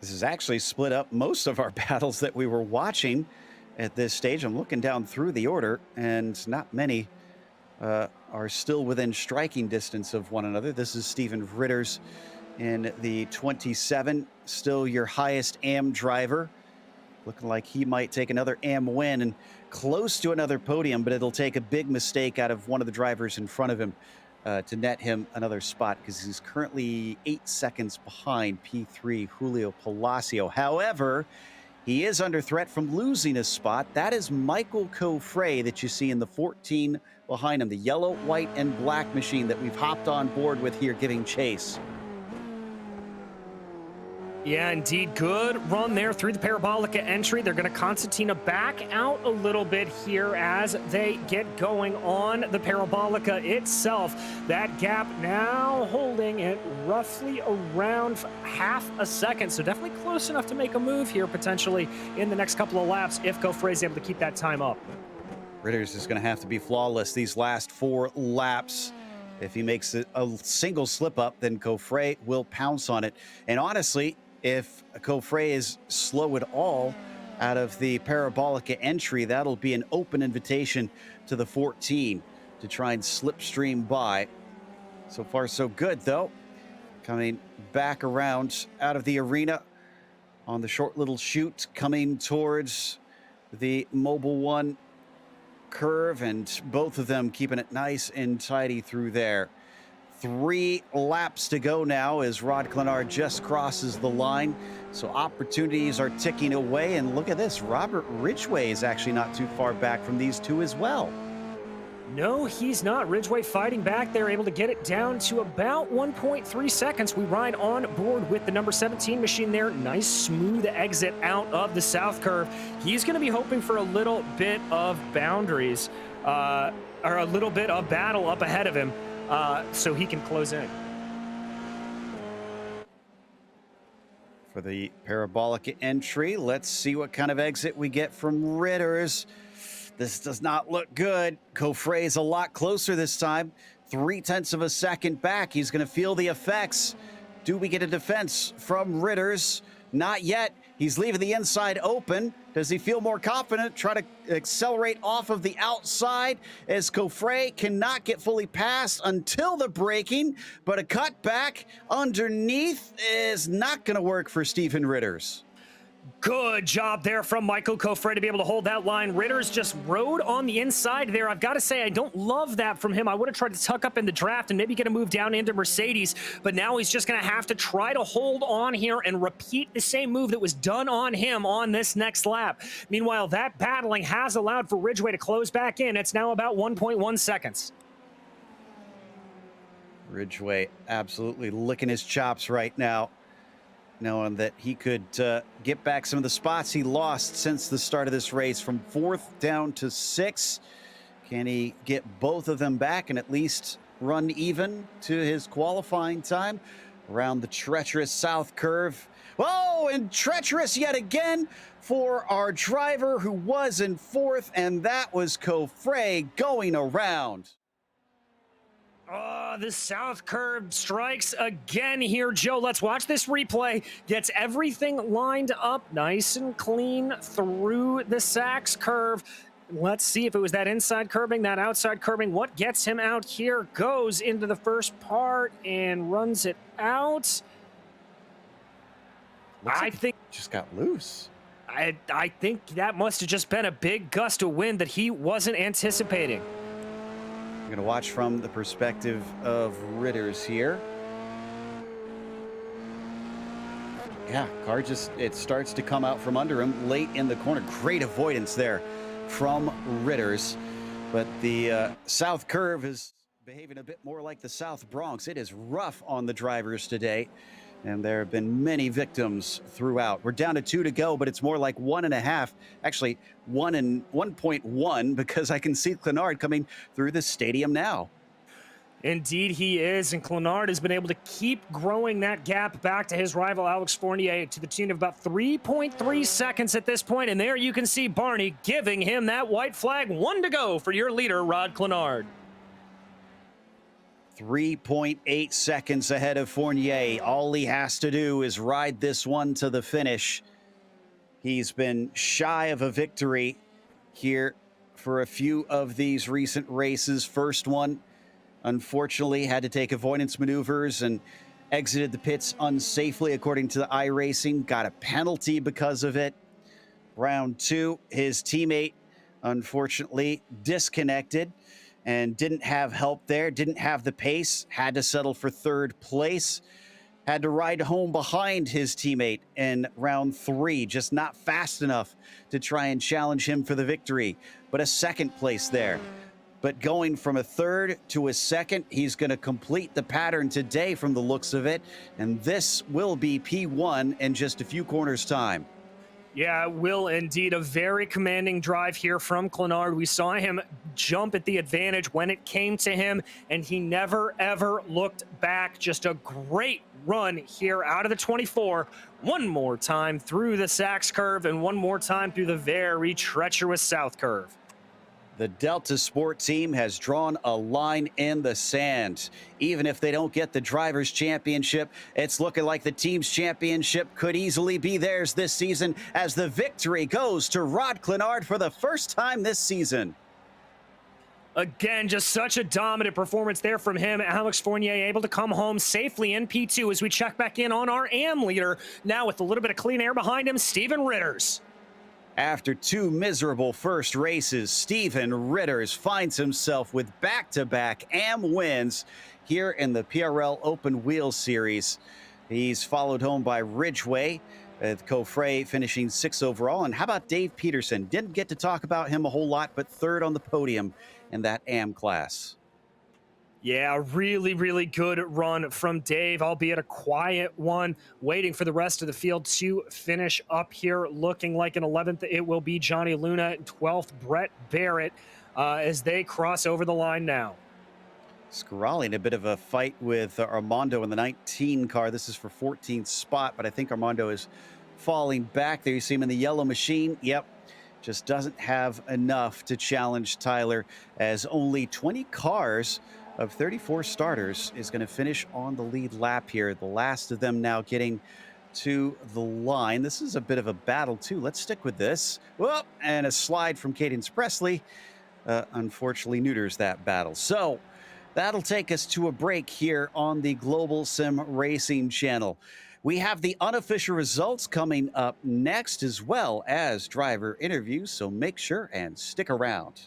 This has actually split up most of our battles that we were watching at this stage. I'm looking down through the order, and not many are still within striking distance of one another. This is Steven Ritters in the 27, still your highest AM driver. Looking like he might take another AM win and close to another podium, but it'll take a big mistake out of one of the drivers in front of him to net him another spot, because he's currently 8 seconds behind P3 Julio Palacio. However, he is under threat from losing a spot. That is Michael Coffray that you see in the 14 behind him, the yellow, white, and black machine that we've hopped on board with here giving chase. Yeah, indeed. Good run there through the Parabolica entry. They're going to concertina back out a little bit here as they get going on the Parabolica itself. That gap now holding at roughly around half a second. So definitely close enough to make a move here potentially in the next couple of laps if Coffray is able to keep that time up. Ritters is going to have to be flawless these last 4 laps. If he makes a single slip up, then Coffray will pounce on it. And honestly, if Coffray is slow at all out of the Parabolica entry, that'll be an open invitation to the 14 to try and slipstream by. So far, so good, though. Coming back around out of the arena on the short little chute, coming towards the Mobile One curve, and both of them keeping it nice and tidy through there. 3 laps to go now as Rod Clenard just crosses the line. So opportunities are ticking away. And look at this, Robert Ridgway is actually not too far back from these two as well. No, he's not. Ridgway fighting back there, able to get it down to about 1.3 seconds. We ride on board with the number 17 machine there. Nice smooth exit out of the south curve. He's going to be hoping for a little bit of boundaries, or a little bit of battle up ahead of him, so he can close in. For the Parabolica entry, let's see what kind of exit we get from Ritters. This does not look good. Coffray is a lot closer this time. 0.3 of a second back. He's going to feel the effects. Do we get a defense from Ritters? Not yet. He's leaving the inside open. Does he feel more confident? Try to accelerate off of the outside as Coffray cannot get fully past until the braking, but a cutback underneath is not going to work for Steven Ritters. Good job there from Michael Coffray to be able to hold that line. Ritters just rode on the inside there. I've got to say, I don't love that from him. I would have tried to tuck up in the draft and maybe get a move down into Mercedes, but now he's just going to have to try to hold on here and repeat the same move that was done on him on this next lap. Meanwhile, that battling has allowed for Ridgway to close back in. It's now about 1.1 seconds. Ridgway absolutely licking his chops right now. knowing that he could get back some of the spots he lost since the start of this race, from 4th down to 6th. Can he get both of them back and at least run even to his qualifying time around the treacherous south curve? Whoa, and treacherous yet again for our driver who was in 4th, and that was Coffre going around. Oh, the south curve strikes again here, Joe. Let's watch this replay. Gets everything lined up nice and clean through the Sachs curve. Let's see if it was that inside curbing, that outside curbing. What gets him out here? Goes into the first part and runs it out. I think just got loose. I think that must have just been a big gust of wind that he wasn't anticipating. We're going to watch from the perspective of Ritters here. Yeah, car just, it starts to come out from under him late in the corner. Great avoidance there from Ritters. But the south curve is behaving a bit more like the South Bronx. It is rough on the drivers today, and there have been many victims throughout. We're down to 2 to go, but it's more like 1.5. Actually, 1.1, because I can see Clenard coming through the stadium now. Indeed he is, and Clenard has been able to keep growing that gap back to his rival Alex Fournier to the tune of about 3.3 seconds at this point, and there you can see Barney giving him that white flag. 1 to go for your leader, Rod Clenard. 3.8 seconds ahead of Fournier. All he has to do is ride this one to the finish. He's been shy of a victory here for a few of these recent races. First one, unfortunately, had to take avoidance maneuvers and exited the pits unsafely, according to the iRacing. Got a penalty because of it. Round 2, his teammate, unfortunately, disconnected and didn't have help there, didn't have the pace, had to settle for 3rd place. Had to ride home behind his teammate in round 3, just not fast enough to try and challenge him for the victory, but a 2nd place there. But going from a 3rd to a 2nd, he's going to complete the pattern today from the looks of it, and this will be P1 in just a few corners' time. Yeah, it will indeed. A very commanding drive here from Clenard. We saw him jump at the advantage when it came to him, and he never, ever looked back. Just a great run here out of the 24. One more time through the Sachs curve, and one more time through the very treacherous south curve. The Delta Sport team has drawn a line in the sand. Even if they don't get the Drivers' Championship, it's looking like the team's championship could easily be theirs this season, as the victory goes to Rod Clenard for the first time this season. Again, just such a dominant performance there from him. Alex Fournier able to come home safely in P2 as we check back in on our AM leader. Now with a little bit of clean air behind him, Steven Ritters. After 2 miserable first races, Steven Ritters finds himself with back-to-back AM wins here in the PRL Open Wheel Series. He's followed home by Ridgway, with Coffre finishing 6th overall. And how about Dave Peterson? Didn't get to talk about him a whole lot, but 3rd on the podium in that AM class. Yeah, really, really good run from Dave, albeit a quiet one. Waiting for the rest of the field to finish up here. Looking like an 11th, it will be Johnny Luna. 12th, Brett Barrett, as they cross over the line now. Scarali in a bit of a fight with Armando in the 19 car. This is for 14th spot, but I think Armando is falling back. There you see him in the yellow machine. Yep, just doesn't have enough to challenge Tyler, as only 20 cars of 34 starters is going to finish on the lead lap here. The last of them now getting to the line. This is a bit of a battle too. Let's stick with this. Whoop, and a slide from Cadence Presley unfortunately neuters that battle. So that'll take us to a break here on the Global Sim Racing channel. We have the unofficial results coming up next, as well as driver interviews, so make sure and stick around.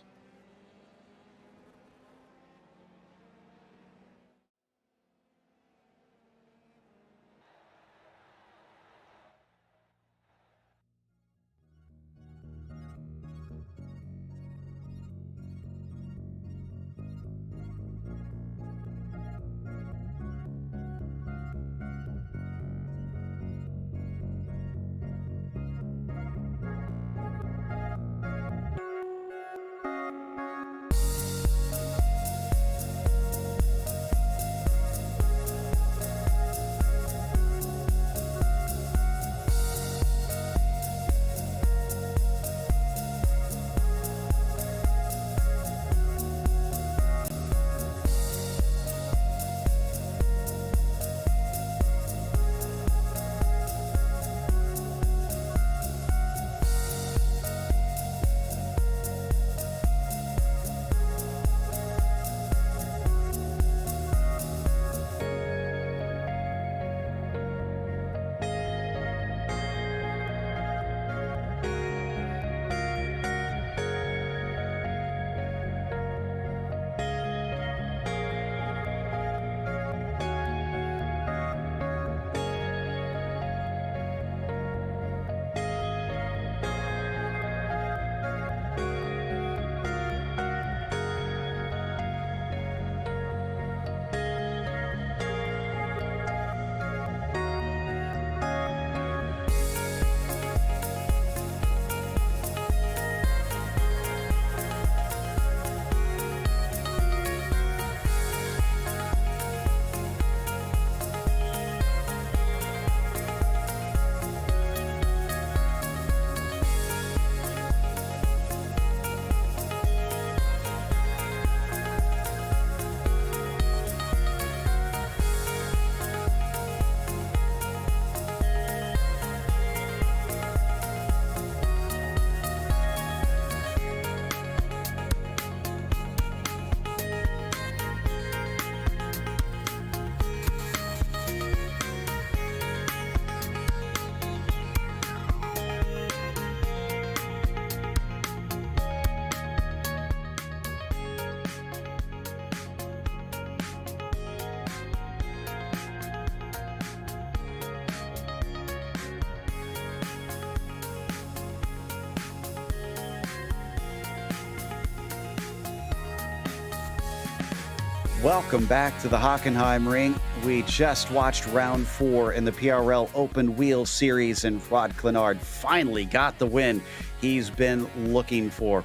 Welcome back to the Hockenheim ring. We just watched round 4 in the PRL Open Wheel Series, and Rod Clenard finally got the win he's been looking for.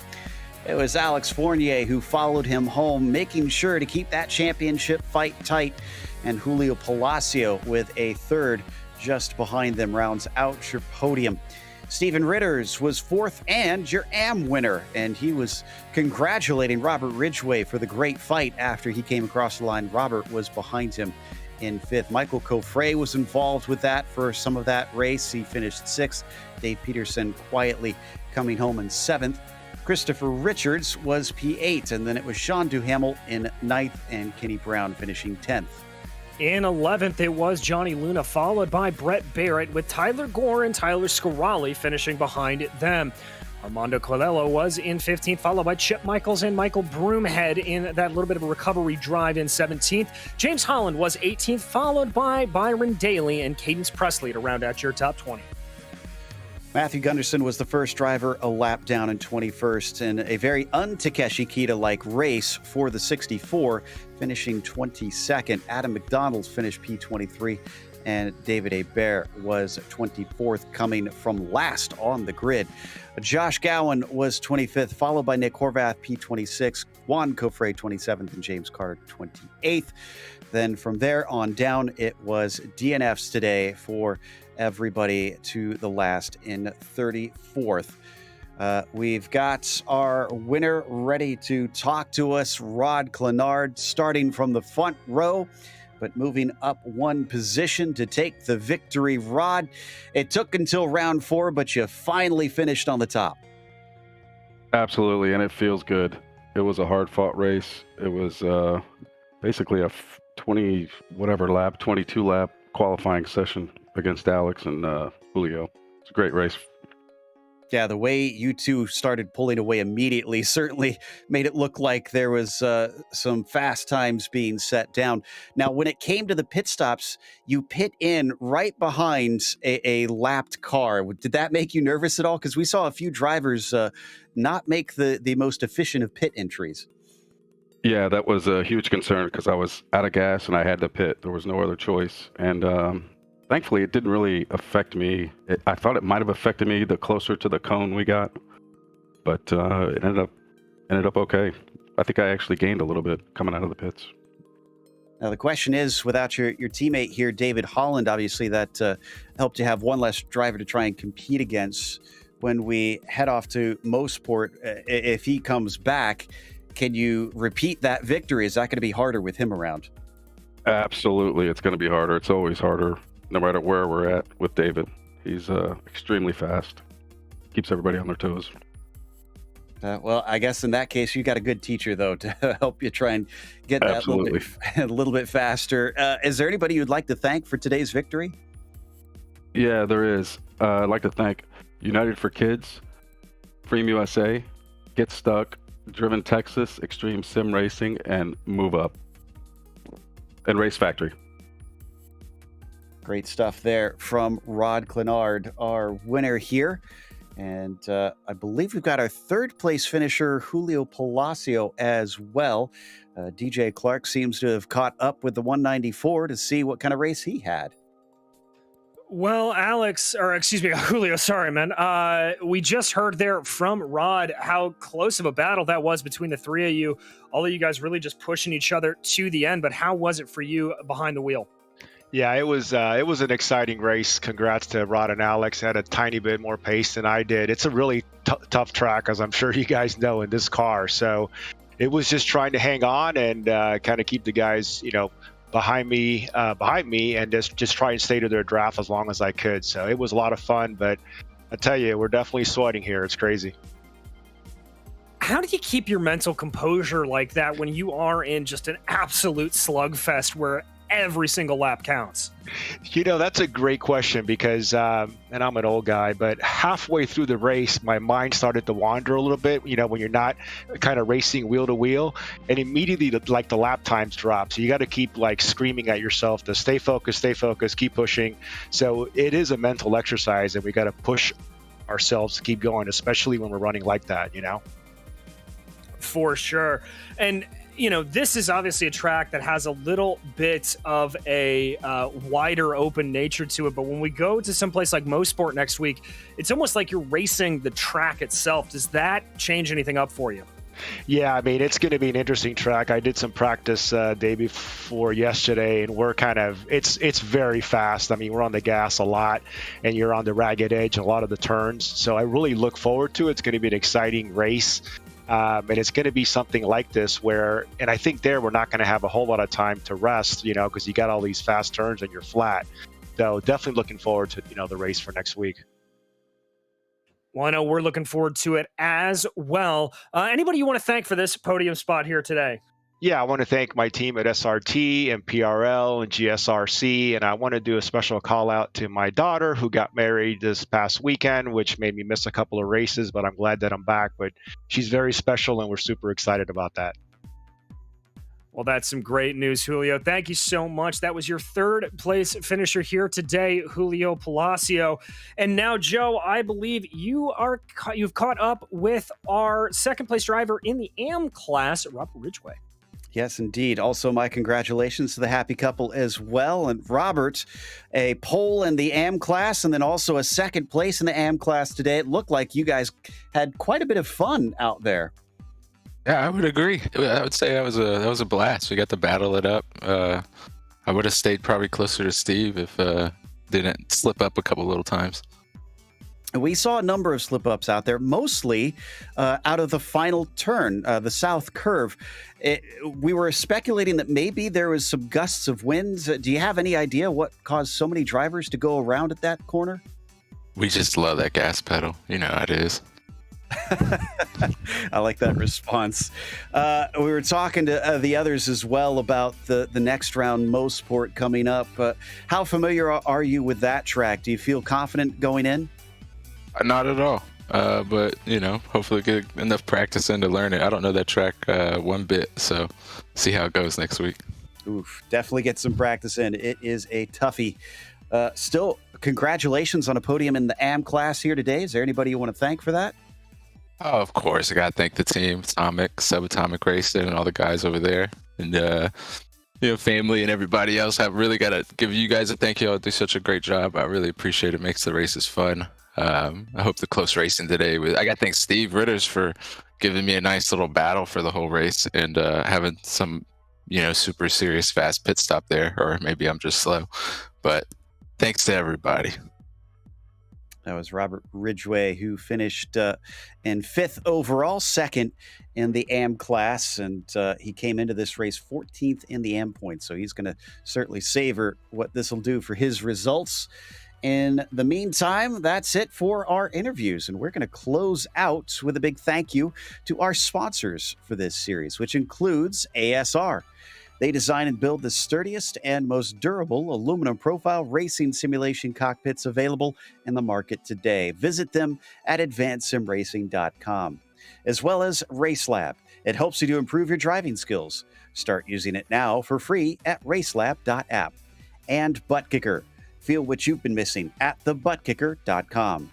It was Alex Fournier who followed him home, making sure to keep that championship fight tight, and Julio Palacio with a third just behind them rounds out your podium. Stephen Ritters was 4th and your AM winner, and he was congratulating Robert Ridgway for the great fight after he came across the line. Robert was behind him in 5th. Michael Coffray was involved with that for some of that race. He finished 6th. Dave Peterson quietly coming home in 7th. Christopher Richards was P8, and then it was Sean Duhamel in 9th and Kenny Brown finishing 10th. In 11th, it was Johnny Luna, followed by Brett Barrett, with Tyler Gore and Tyler Scarali finishing behind them. Armando Colello was in 15th, followed by Chip Michaels and Michael Broomhead in that little bit of a recovery drive in 17th. James Holland was 18th, followed by Byron Daly and Cadence Presley to round out your top 20. Matthew Gunderson was the first driver a lap down in 21st in a very un-Takeshi Kita-like race for the 64, finishing 22nd. Adam McDonald finished P23, and David Hebert was 24th, coming from last on the grid. Josh Gowan was 25th, followed by Nick Horvath, P26, Juan Coffray, 27th, and James Carter, 28th. Then from there on down, it was DNFs today for everybody to the last in 34th. We've got our winner ready to talk to us, Rod Clenard, starting from the front row, but moving up one position to take the victory. Rod, it took until round 4, but you finally finished on the top. Absolutely, and it feels good. It was a hard-fought race. It was basically a 22 lap qualifying session against Alex and Julio. It's a great race. Yeah, the way you two started pulling away immediately certainly made it look like there was some fast times being set down. Now, when it came to the pit stops, you pit in right behind a lapped car. Did that make you nervous at all? Because we saw a few drivers not make the most efficient of pit entries. Yeah, that was a huge concern because I was out of gas and I had to pit. There was no other choice. And thankfully, it didn't really affect me. I thought it might have affected me the closer to the cone we got, but it ended up okay. I think I actually gained a little bit coming out of the pits. Now, the question is, without your teammate here, David Holland, obviously that helped you have one less driver to try and compete against. When we head off to MotorSports, if he comes back, can you repeat that victory? Is that going to be harder with him around? Absolutely. It's going to be harder. It's always harder, no matter where we're at with David. He's extremely fast. Keeps everybody on their toes. Well, I guess in that case, you got a good teacher, though, to help you try and get that a little bit faster. Is there anybody you'd like to thank for today's victory? Yeah, there is. I'd like to thank United for Kids, Freem USA, Get Stuck, Driven Texas, Extreme Sim Racing, and Move Up, and Race Factory. Great stuff there from Rod Clenard, our winner here. And I believe we've got our third place finisher, Julio Palacio, as well. DJ Clark seems to have caught up with the 194 to see what kind of race he had. Well, Julio, sorry, man. We just heard there from Rod how close of a battle that was between the three of you. All of you guys really just pushing each other to the end. But how was it for you behind the wheel? Yeah, it was an exciting race. Congrats to Rod and Alex. Had a tiny bit more pace than I did. It's a really tough track, as I'm sure you guys know, in this car. So it was just trying to hang on and kind of keep the guys, behind me, and just try and stay to their draft as long as I could. So it was a lot of fun, but I tell you, we're definitely sweating here. It's crazy. How do you keep your mental composure like that when you are in just an absolute slugfest where every single lap counts? That's a great question because, and I'm an old guy, but halfway through the race, my mind started to wander a little bit, when you're not kind of racing wheel to wheel, and immediately the lap times drop. So you got to keep screaming at yourself to stay focused, keep pushing. So it is a mental exercise, and we got to push ourselves to keep going, especially when we're running like that, For sure. And this is obviously a track that has a little bit of a wider open nature to it. But when we go to someplace like MotorSport next week, it's almost like you're racing the track itself. Does that change anything up for you? Yeah, I mean, it's going to be an interesting track. I did some practice day before yesterday, and we're it's very fast. I mean, we're on the gas a lot, and you're on the ragged edge a lot of the turns. So I really look forward to it. It's going to be an exciting race. And it's going to be something like this and I think we're not going to have a whole lot of time to rest, because you got all these fast turns and you're flat. So definitely looking forward to, the race for next week. Well, I know we're looking forward to it as well. Anybody you want to thank for this podium spot here today? Yeah, I want to thank my team at SRT and PRL and GSRC, and I want to do a special call out to my daughter who got married this past weekend, which made me miss a couple of races, but I'm glad that I'm back. But she's very special, and we're super excited about that. Well, that's some great news, Julio. Thank you so much. That was your third place finisher here today, Julio Palacio. And now, Joe, I believe you've caught up with our second place driver in the AM class, Robert Ridgway. Yes, indeed. Also, my congratulations to the happy couple as well. And Robert, a pole in the AM class and then also a second place in the AM class today. It looked like you guys had quite a bit of fun out there. Yeah, I would agree. I would say that was a blast. We got to battle it up. I would have stayed probably closer to Steve if didn't slip up a couple little times. We saw a number of slip-ups out there, mostly out of the final turn, the south curve. We were speculating that maybe there was some gusts of winds. Do you have any idea what caused so many drivers to go around at that corner? We just love that gas pedal. You know how it is. I like that response. We were talking to the others as well about the next round MotorSport coming up. How familiar are you with that track? Do you feel confident going in? Not at all. But, hopefully get enough practice in to learn it. I don't know that track one bit, so see how it goes next week. Oof, definitely get some practice in. It is a toughie. Still, congratulations on a podium in the AM class here today. Is there anybody you want to thank for that? Oh, of course. I got to thank the team, Atomic, Subatomic Racing, and all the guys over there. And, family and everybody else. I've really got to give you guys a thank you. You do such a great job. I really appreciate it. Makes the races fun. I hope the close racing today. I got to thank Steve Ritters for giving me a nice little battle for the whole race and having some, super serious fast pit stop there. Or maybe I'm just slow. But thanks to everybody. That was Robert Ridgway, who finished in 5th overall, 2nd in the AM class, and he came into this race 14th in the AM points, so he's going to certainly savor what this will do for his results. In the meantime, that's it for our interviews, and we're going to close out with a big thank you to our sponsors for this series, which includes ASR. They design and build the sturdiest and most durable aluminum profile racing simulation cockpits available in the market today. Visit them at advancedsimracing.com. As well as RaceLab. It helps you to improve your driving skills. Start using it now for free at racelab.app. And ButtKicker. Feel what you've been missing at thebuttkicker.com.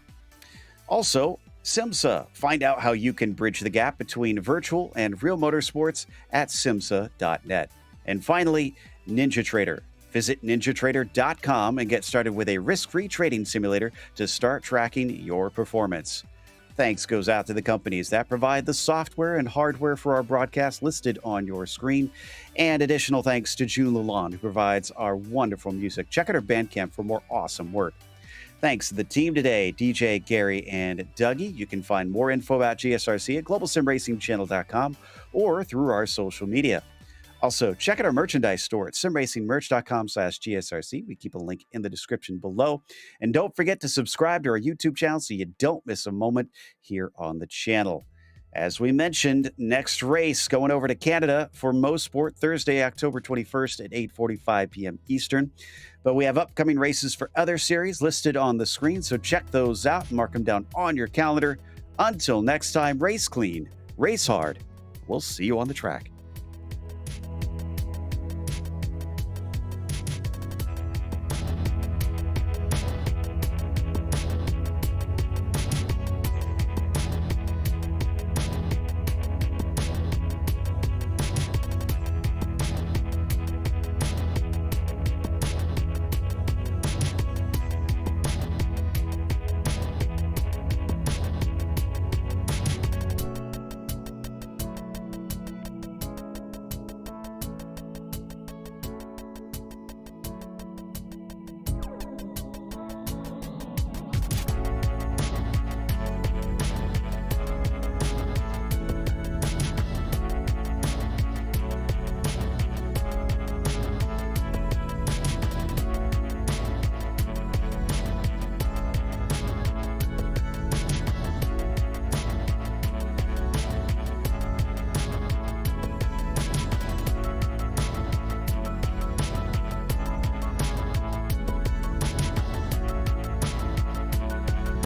Also, SIMMSA. Find out how you can bridge the gap between virtual and real motorsports at SIMMSA.net. And finally, NinjaTrader. Visit ninjatrader.com and get started with a risk-free trading simulator to start tracking your performance. Thanks goes out to the companies that provide the software and hardware for our broadcast listed on your screen. And additional thanks to June Lalonde, who provides our wonderful music. Check out our Bandcamp for more awesome work. Thanks to the team today, DJ, Gary, and Dougie. You can find more info about GSRC at globalsimracingchannel.com or through our social media. Also, check out our merchandise store at simracingmerch.com/GSRC. We keep a link in the description below. And don't forget to subscribe to our YouTube channel so you don't miss a moment here on the channel. As we mentioned, next race going over to Canada for MotorSport Thursday, October 21st at 8:45 p.m. Eastern. But we have upcoming races for other series listed on the screen, so check those out and mark them down on your calendar. Until next time, race clean, race hard. We'll see you on the track.